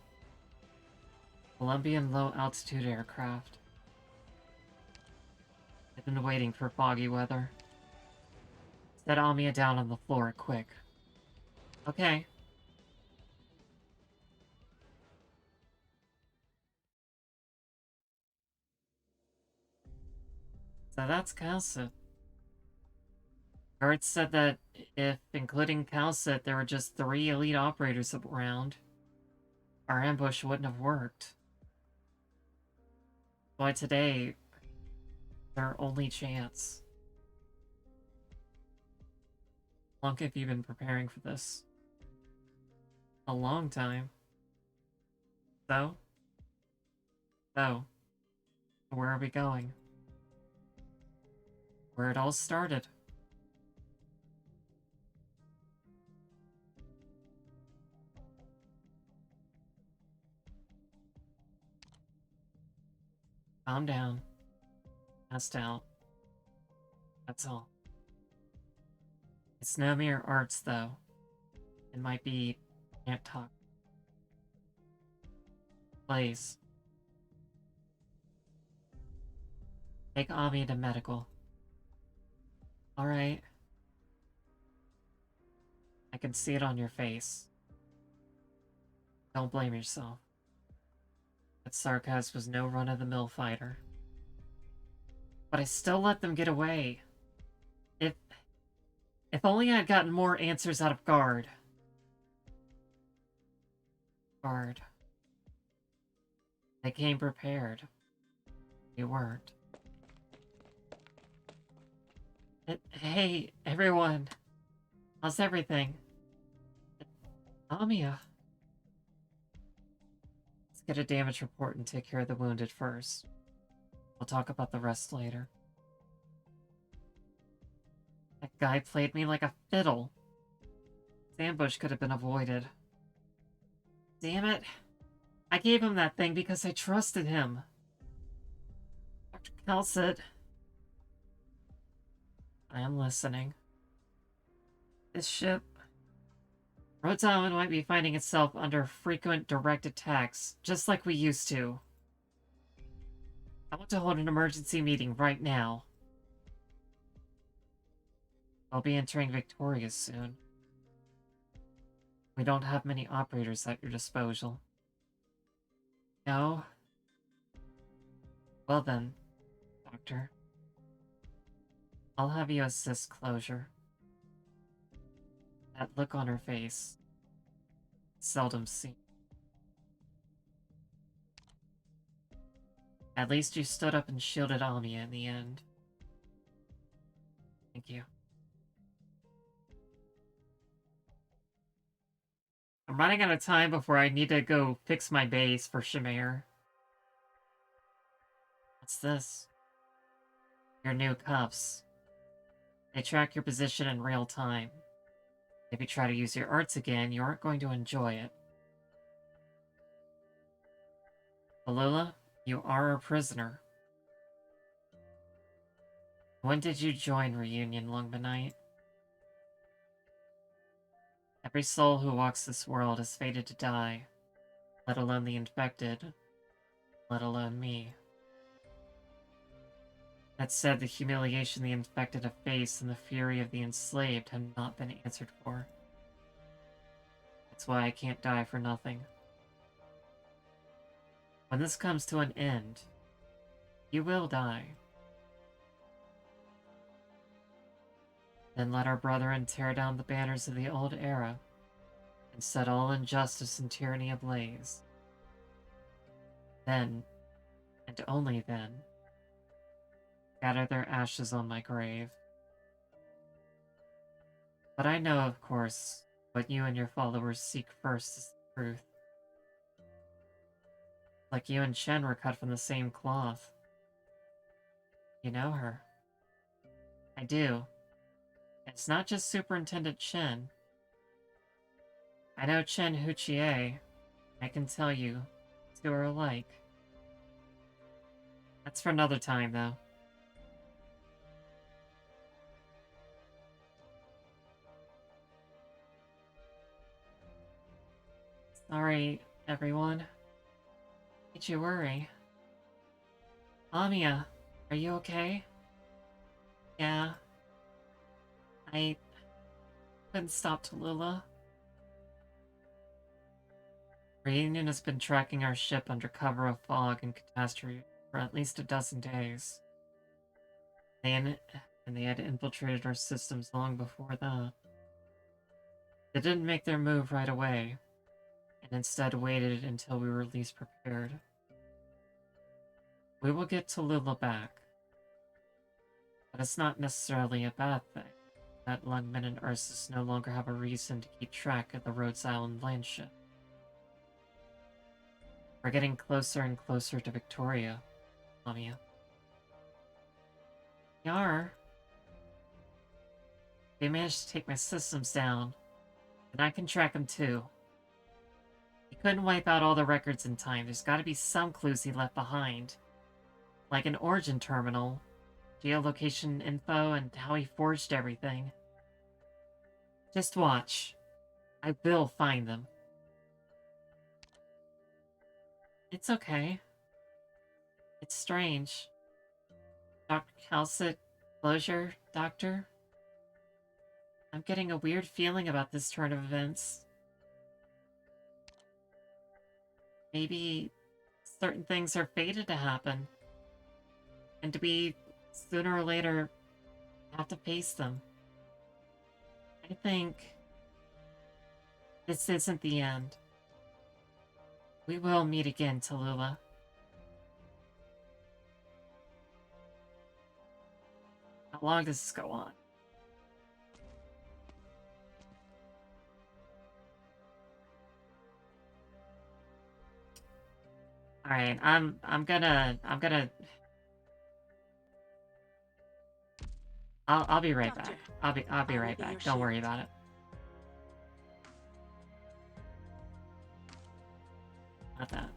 Colombian low-altitude aircraft. I've been waiting for foggy weather. Set Amia down on the floor, quick. Okay. So that's Calcit. Guards said that if, including Calcit, there were just 3 elite operators around, our ambush wouldn't have worked. Why today, their only chance. How long have you been preparing for this? A long time. So, where are we going? Where it all started. Calm down. Passed out. That's all. It's no mere arts, though. It might be... can't talk. Please. Take Ami to medical. Alright. I can see it on your face. Don't blame yourself. That Sarkaz was no run-of-the-mill fighter. But I still let them get away. If only I'd gotten more answers out of Guard. Guard. They came prepared. You weren't. Hey, everyone. How's everything? Amia. Let's get a damage report and take care of the wounded first. We'll talk about the rest later. That guy played me like a fiddle. This ambush could have been avoided. Damn it. I gave him that thing because I trusted him. Dr. Calcit. I am listening. This ship... Rotan might be finding itself under frequent direct attacks, just like we used to. I want to hold an emergency meeting right now. I'll be entering Victoria soon. We don't have many operators at your disposal. No? Well then, Doctor. I'll have you assist closure. That look on her face. Seldom seen. At least you stood up and shielded Amia in the end. Thank you. I'm running out of time before I need to go fix my base for Shamir. What's this? Your new cuffs. They track your position in real time. If you try to use your arts again, you aren't going to enjoy it. Alula, you are a prisoner. When did you join Reunion, Lungmanite? Every soul who walks this world is fated to die, let alone the infected, let alone me. That said, the humiliation the infected have faced and the fury of the enslaved have not been answered for. That's why I can't die for nothing. When this comes to an end, you will die. Then let our brethren tear down the banners of the old era and set all injustice and tyranny ablaze. Then, and only then, scatter their ashes on my grave. But I know, of course, what you and your followers seek first is the truth. Like you and Chen were cut from the same cloth. You know her. I do. It's not just Superintendent Chen. I know Chen Huchie. I can tell you, two are alike. That's for another time, though. Sorry, everyone. Made you worry. Amiya, are you okay? Yeah. I couldn't stop Tallulah. Reunion has been tracking our ship under cover of fog and catastrophe for at least a dozen days. And they had infiltrated our systems long before that. They didn't make their move right away, and instead waited until we were least prepared. We will get Tallulah back. But it's not necessarily a bad thing that Lungmen and Ursus no longer have a reason to keep track of the Rhodes Island land ship. We're getting closer and closer to Victoria, Lamia. Yar. They managed to take my systems down, and I can track them too. He couldn't wipe out all the records in time. There's gotta be some clues he left behind. Like an origin terminal, geolocation info, and how he forged everything. Just watch. I will find them. It's okay. It's strange. Dr. Calcit, closure, Doctor? I'm getting a weird feeling about this turn of events. Maybe certain things are fated to happen. And we, sooner or later, have to face them. I think this isn't the end. We will meet again, Tallulah. How long does this go on? Alright, I'm gonna I'll be right back. I'll be right back. Don't worry about it. Not that.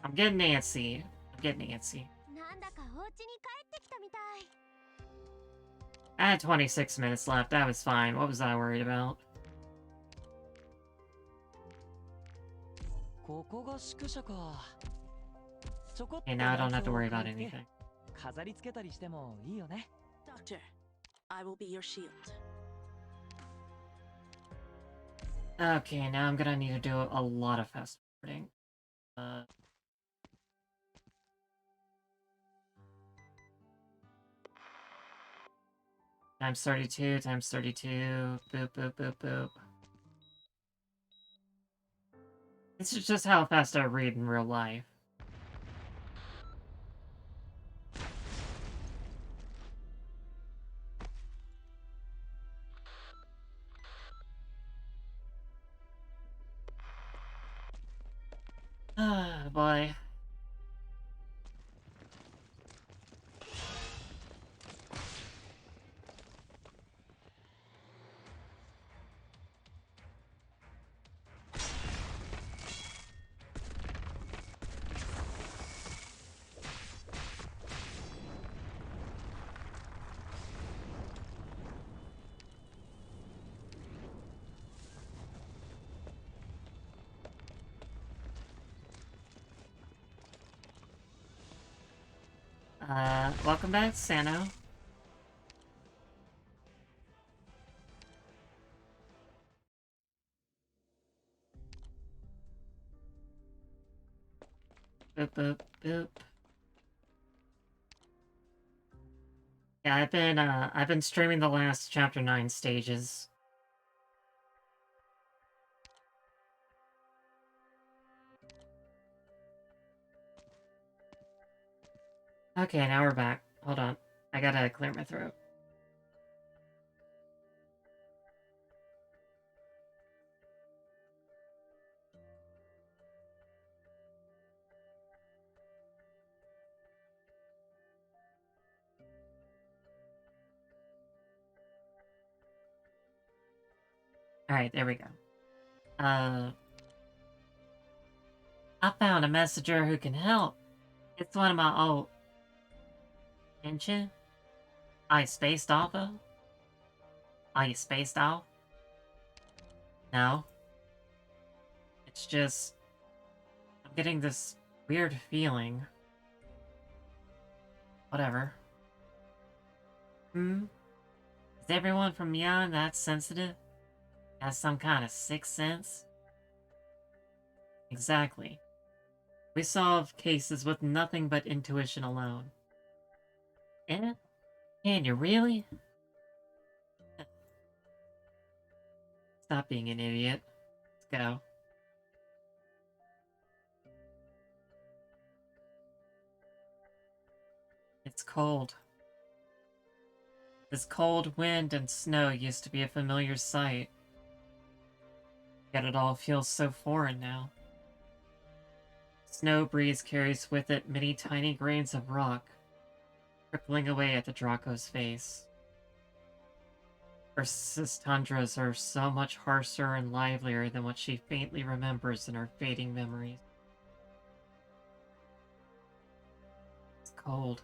I'm getting antsy. I'm getting antsy. なんだかお家に帰ってきたみたい。 I had 26 minutes left. That was fine. What was I worried about? ここが宿舎か。ちょこっと Okay, now I don't have to worry about anything. 飾り付けたりしてもいいよね。Doctor, I will be your shield. Okay, now I'm gonna need to do a lot of fast forwarding. Times 32, times 32, boop, boop, boop, boop. This is just how fast I read in real life. Ah, boy. Welcome back, Sano. Boop, boop, boop. Yeah, I've been streaming the last Chapter 9 stages. Okay, now we're back. Hold on. I gotta clear my throat. Alright, there we go. I found a messenger who can help. It's one of my old... Didn't you? Are you spaced off, though? Are you spaced off? No. It's just... I'm getting this weird feeling. Whatever. Is everyone from beyond that sensitive? Has some kind of sixth sense? Exactly. We solve cases with nothing but intuition alone. Eh? Can you really? Stop being an idiot. Let's go. It's cold. This cold wind and snow used to be a familiar sight. Yet it all feels so foreign now. Snow breeze carries with it many tiny grains of rock, trickling away at the Draco's face. Earth's tundras are so much harsher and livelier than what she faintly remembers in her fading memories. It's cold.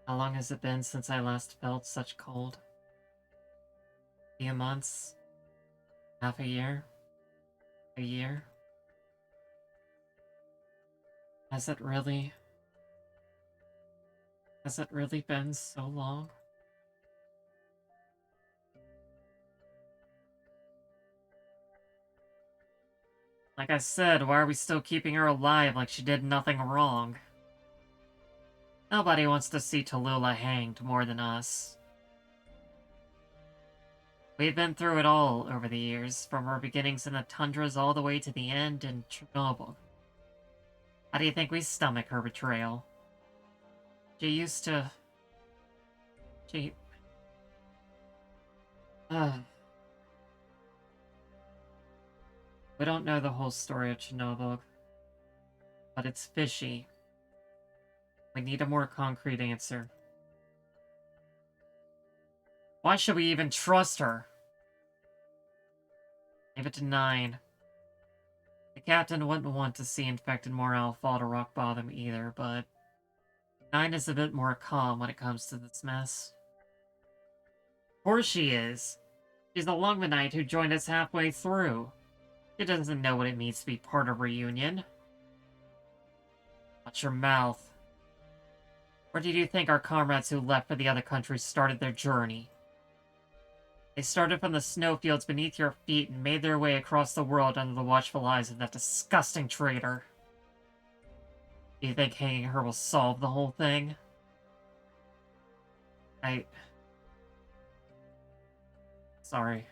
How long has it been since I last felt such cold? A few months? Half a year? A year? Has it really been so long? Like I said, why are we still keeping her alive like she did nothing wrong? Nobody wants to see Tallulah hanged more than us. We've been through it all over the years, from our beginnings in the tundras all the way to the end in Chernobyl. How do you think we stomach her betrayal? She used to... She... We don't know the whole story of Chernobyl, but it's fishy. We need a more concrete answer. Why should we even trust her? Leave it to 9. The captain wouldn't want to see infected morale fall to rock bottom either, but 9 is a bit more calm when it comes to this mess. Of course she is. She's the Lungmanite who joined us halfway through. She doesn't know what it means to be part of Reunion. Watch your mouth. Where did you think our comrades who left for the other countries started their journey? They started from the snowfields beneath your feet and made their way across the world under the watchful eyes of that disgusting traitor. Do you think hanging her will solve the whole thing? Sorry.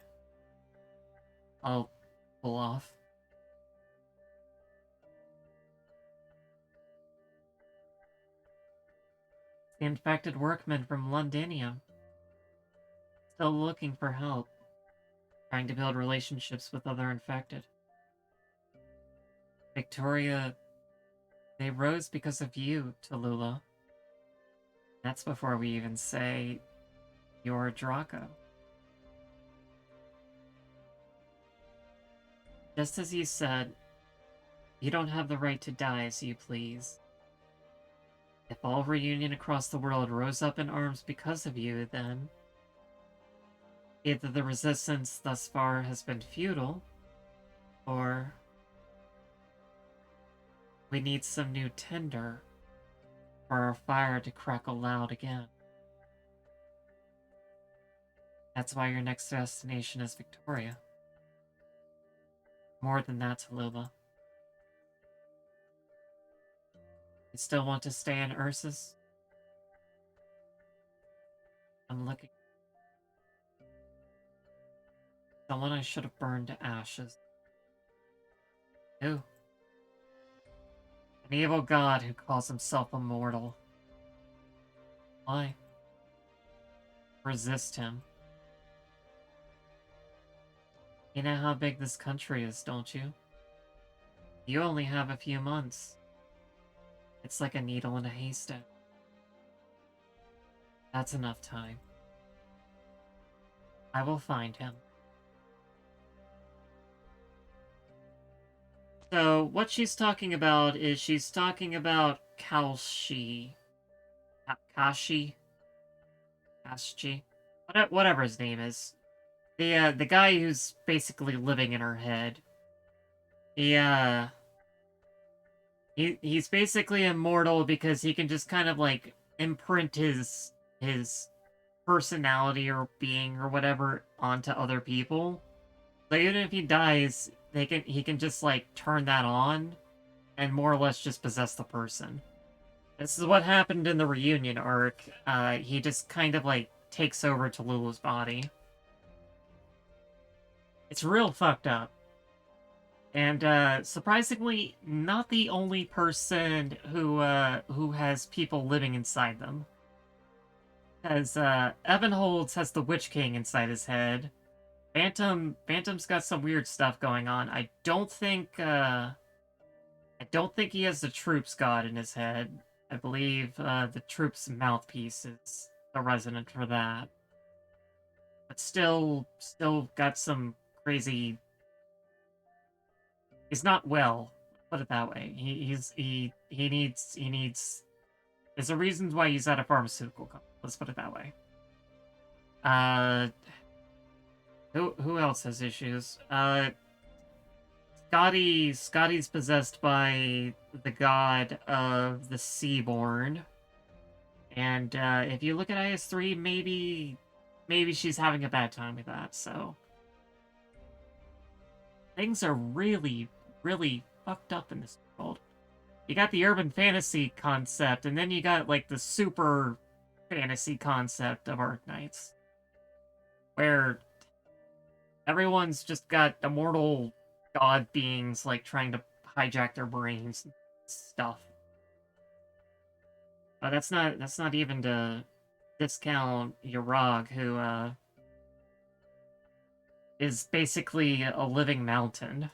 I'll pull off. The infected workmen from Londinium. Still looking for help. Trying to build relationships with other infected. Victoria, they rose because of you, Tallulah. That's before we even say you're a Draco. Just as you said, you don't have the right to die as you please. If all Reunion across the world rose up in arms because of you, then either the resistance thus far has been futile, or we need some new tinder for our fire to crackle loud again. That's why your next destination is Victoria. More than that, Tallulah. You still want to stay in Ursus? I'm looking. Someone I should have burned to ashes. Who? An evil god who calls himself immortal. Why? Resist him. You know how big this country is, don't you? You only have a few months. It's like a needle in a haystack. That's enough time. I will find him. So what she's talking about is she's talking about Kalshi. Kashi? Kashi? Whatever his name is. The guy who's basically living in her head. He's basically immortal because he can just kind of like imprint his personality or being or whatever onto other people. So even if he dies, he can just like turn that on and more or less just possess the person. This is what happened in the reunion arc. He just kind of like takes over Tallulah's body. It's real fucked up. And surprisingly, not the only person who has people living inside them. Because Evan Holds has the Witch King inside his head. Phantom's got some weird stuff going on. I don't think he has the Troops God in his head. I believe the Troops mouthpiece is the resonant for that. But still got some crazy. He's not well. Put it that way. He needs. There's a reason why he's at a pharmaceutical company. Let's put it that way. Who else has issues? Scotty's possessed by the god of the Seaborn. And if you look at IS-3, maybe she's having a bad time with that, so things are really, really fucked up in this world. You got the urban fantasy concept, and then you got like the super fantasy concept of Arknights, where everyone's just got immortal god beings like trying to hijack their brains and stuff. That's not even to discount Yarog, who is basically a living mountain.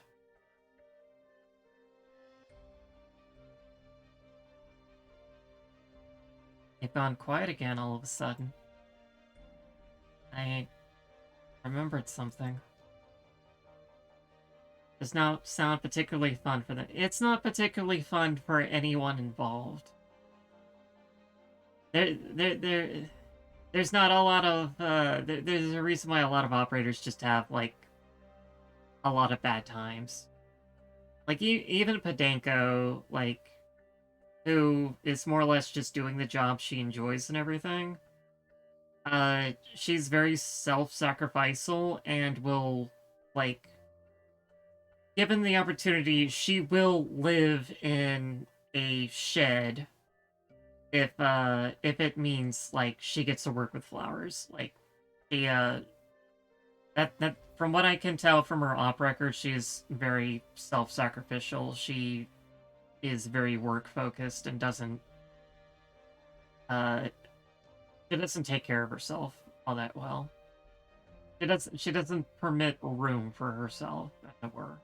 They've gone quiet again all of a sudden. I remembered something. Does not sound particularly fun for them. It's not particularly fun for anyone involved. There's not a lot of, there's a reason why a lot of operators just have, like, a lot of bad times. Like, even Podenko, like, who is more or less just doing the job she enjoys and everything, she's very self-sacrificial and will, like, given the opportunity, she will live in a shed if it means, like, she gets to work with flowers. Like, she, that from what I can tell from her op record, she's very self-sacrificial. She is very work-focused and doesn't, she doesn't take care of herself all that well. She doesn't permit room for herself, as it were.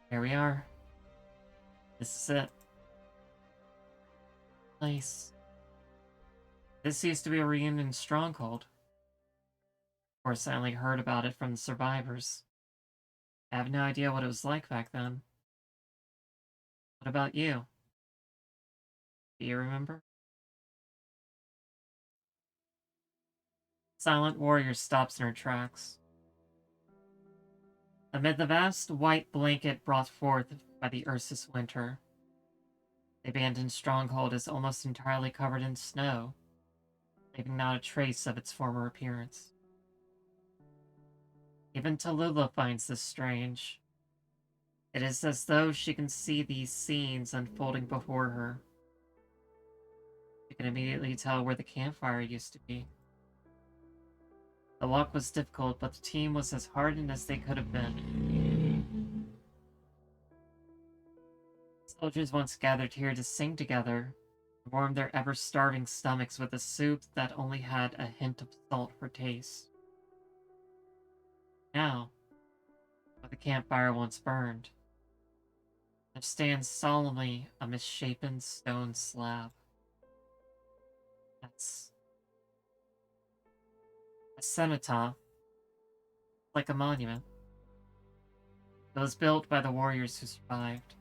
Here we are. This is it. Place. This used to be a reunion stronghold. Of course, I only heard about it from the survivors. I have no idea what it was like back then. What about you? Do you remember? Silent warrior stops in her tracks. Amid the vast white blanket brought forth by the Ursus winter, the abandoned stronghold is almost entirely covered in snow, leaving not a trace of its former appearance. Even Tallulah finds this strange. It is as though she can see these scenes unfolding before her. She can immediately tell where the campfire used to be. The walk was difficult, but the team was as hardened as they could have been. Soldiers once gathered here to sing together, and warm their ever-starving stomachs with a soup that only had a hint of salt for taste. Now, where the campfire once burned, there stands solemnly a misshapen stone slab. That's a cenotaph, like a monument. It was built by the warriors who survived.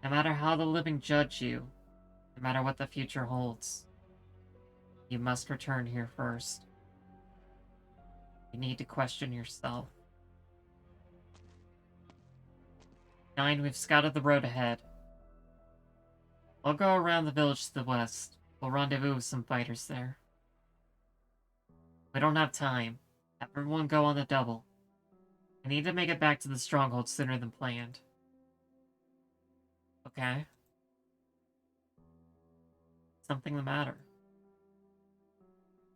No matter how the living judge you, no matter what the future holds, you must return here first. You need to question yourself. 9, we've scouted the road ahead. I'll go around the village to the west. We'll rendezvous with some fighters there. We don't have time. Everyone go on the double. I need to make it back to the stronghold sooner than planned. Okay. Something the matter?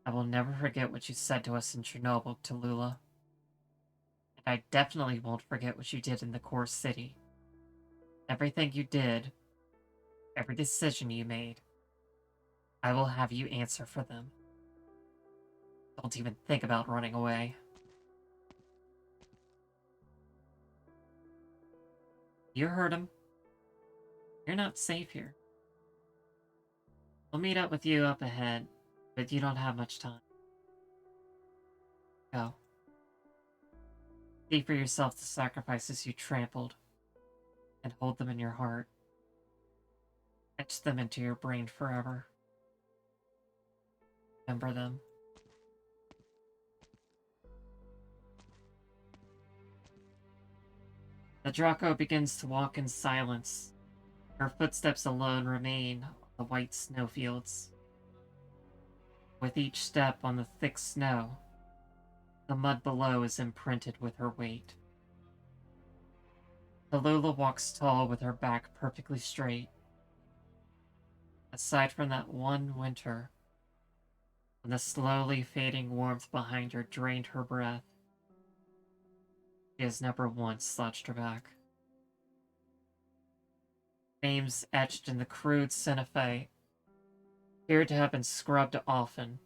I will never forget what you said to us in Chernobyl, Tallulah. And I definitely won't forget what you did in the core city. Everything you did, every decision you made, I will have you answer for them. Don't even think about running away. You heard him. You're not safe here. We'll meet up with you up ahead, but you don't have much time. Go. See for yourself the sacrifices you trampled, and hold them in your heart. Etch them into your brain forever. Remember them. The Draco begins to walk in silence. Her footsteps alone remain on the white snowfields. With each step on the thick snow, the mud below is imprinted with her weight. Tallulah walks tall with her back perfectly straight. Aside from that one winter, when the slowly fading warmth behind her drained her breath, she has never once slouched her back. Names etched in the crude Sinafe appear to have been scrubbed often.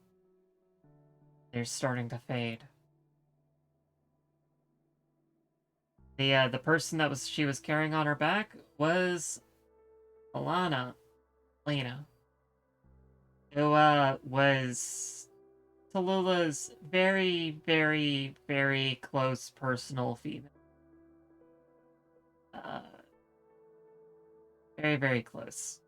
They're starting to fade. The person that she was carrying on her back was Lena, who was Tallulah's very, very, very close personal female. Very, very close.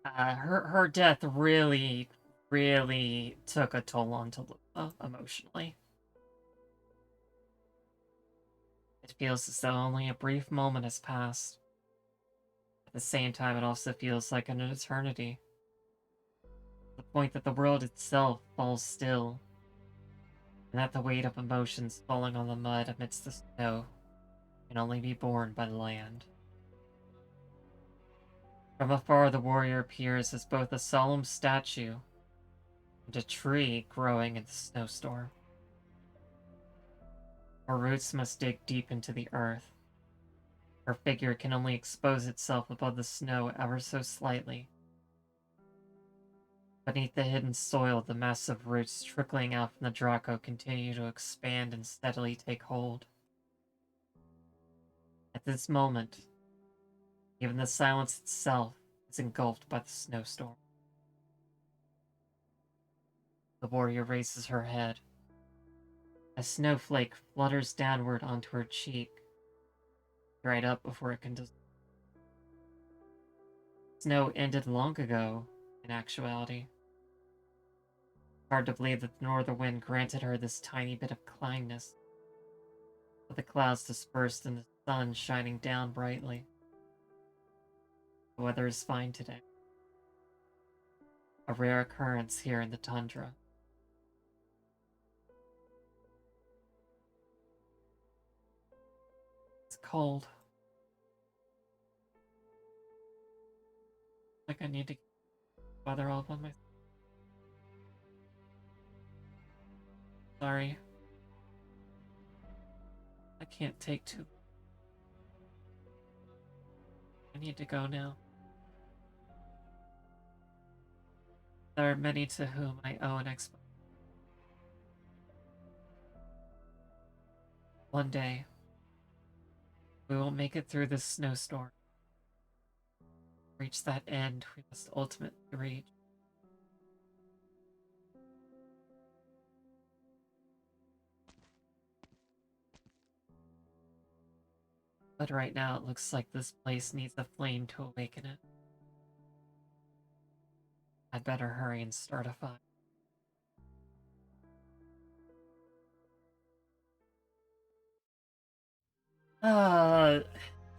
Her death really, really took a toll on Tallulah emotionally. It feels as though only a brief moment has passed. At the same time, it also feels like an eternity. The point that the world itself falls still, and that the weight of emotions falling on the mud amidst the snow can only be borne by the land. From afar, the warrior appears as both a solemn statue and a tree growing in the snowstorm. Her roots must dig deep into the earth. Her figure can only expose itself above the snow ever so slightly. Beneath the hidden soil, the massive roots trickling out from the Draco continue to expand and steadily take hold. At this moment, even the silence itself is engulfed by the snowstorm. The warrior raises her head. A snowflake flutters downward onto her cheek, dried up before it can dissolve. Snow ended long ago, in actuality. Hard to believe that the northern wind granted her this tiny bit of kindness. But the clouds dispersed and the sun shining down brightly. The weather is fine today. A rare occurrence here in the tundra. It's cold. Like I need to weather all by myself. Sorry. I can't take too. I need to go now. There are many to whom I owe an explanation. One day, we will make it through this snowstorm. Reach that end we must ultimately reach. But right now it looks like this place needs a flame to awaken it. I'd better hurry and start a fire.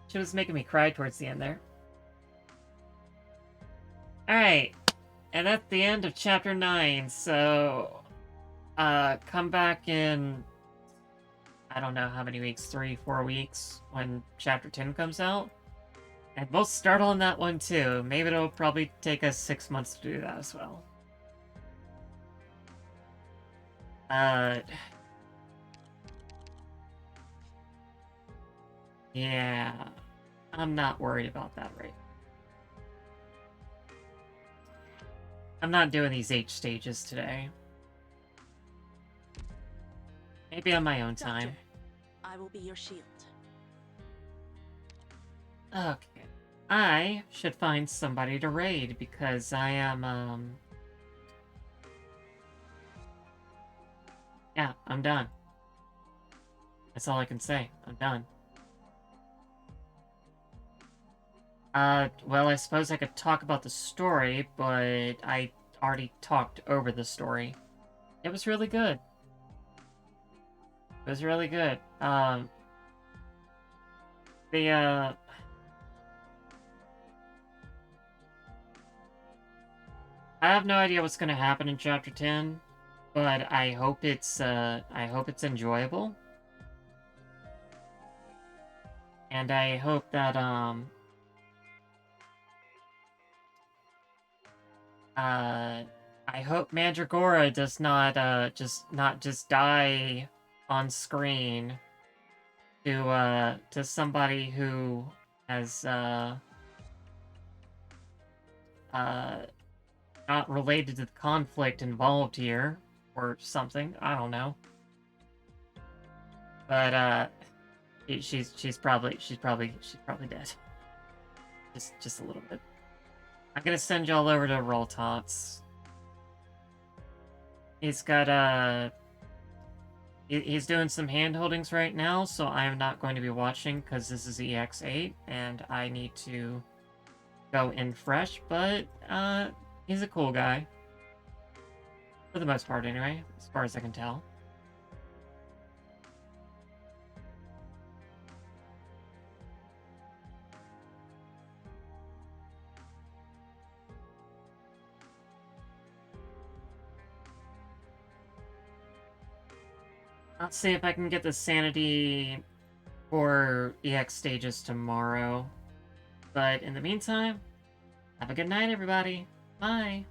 She was making me cry towards the end there. Alright, and that's the end of chapter 9, so come back in, I don't know how many weeks, 3-4 weeks, when chapter 10 comes out. And we'll start on that one too. Maybe it'll probably take us 6 months to do that as well. Yeah, I'm not worried about that right now. I'm not doing these H stages today. Maybe on my own time. Doctor, I will be your shield. Okay. I should find somebody to raid because I am, yeah, I'm done. That's all I can say. I'm done. Well, I suppose I could talk about the story, but I already talked over the story. It was really good. It was really good. I have no idea what's gonna happen in chapter 10, but I hope it's enjoyable. And I hope that, I hope Mandragora does not, just die on screen to somebody who has, not related to the conflict involved here, or something. I don't know. But, she's probably dead. Just a little bit. I'm gonna send y'all over to Roll Tots. He's got, he's doing some hand holdings right now, so I am not going to be watching because this is EX8 and I need to go in fresh, but, he's a cool guy. For the most part, anyway, as far as I can tell. I'll see if I can get the sanity for EX stages tomorrow. But in the meantime, have a good night, everybody. Bye.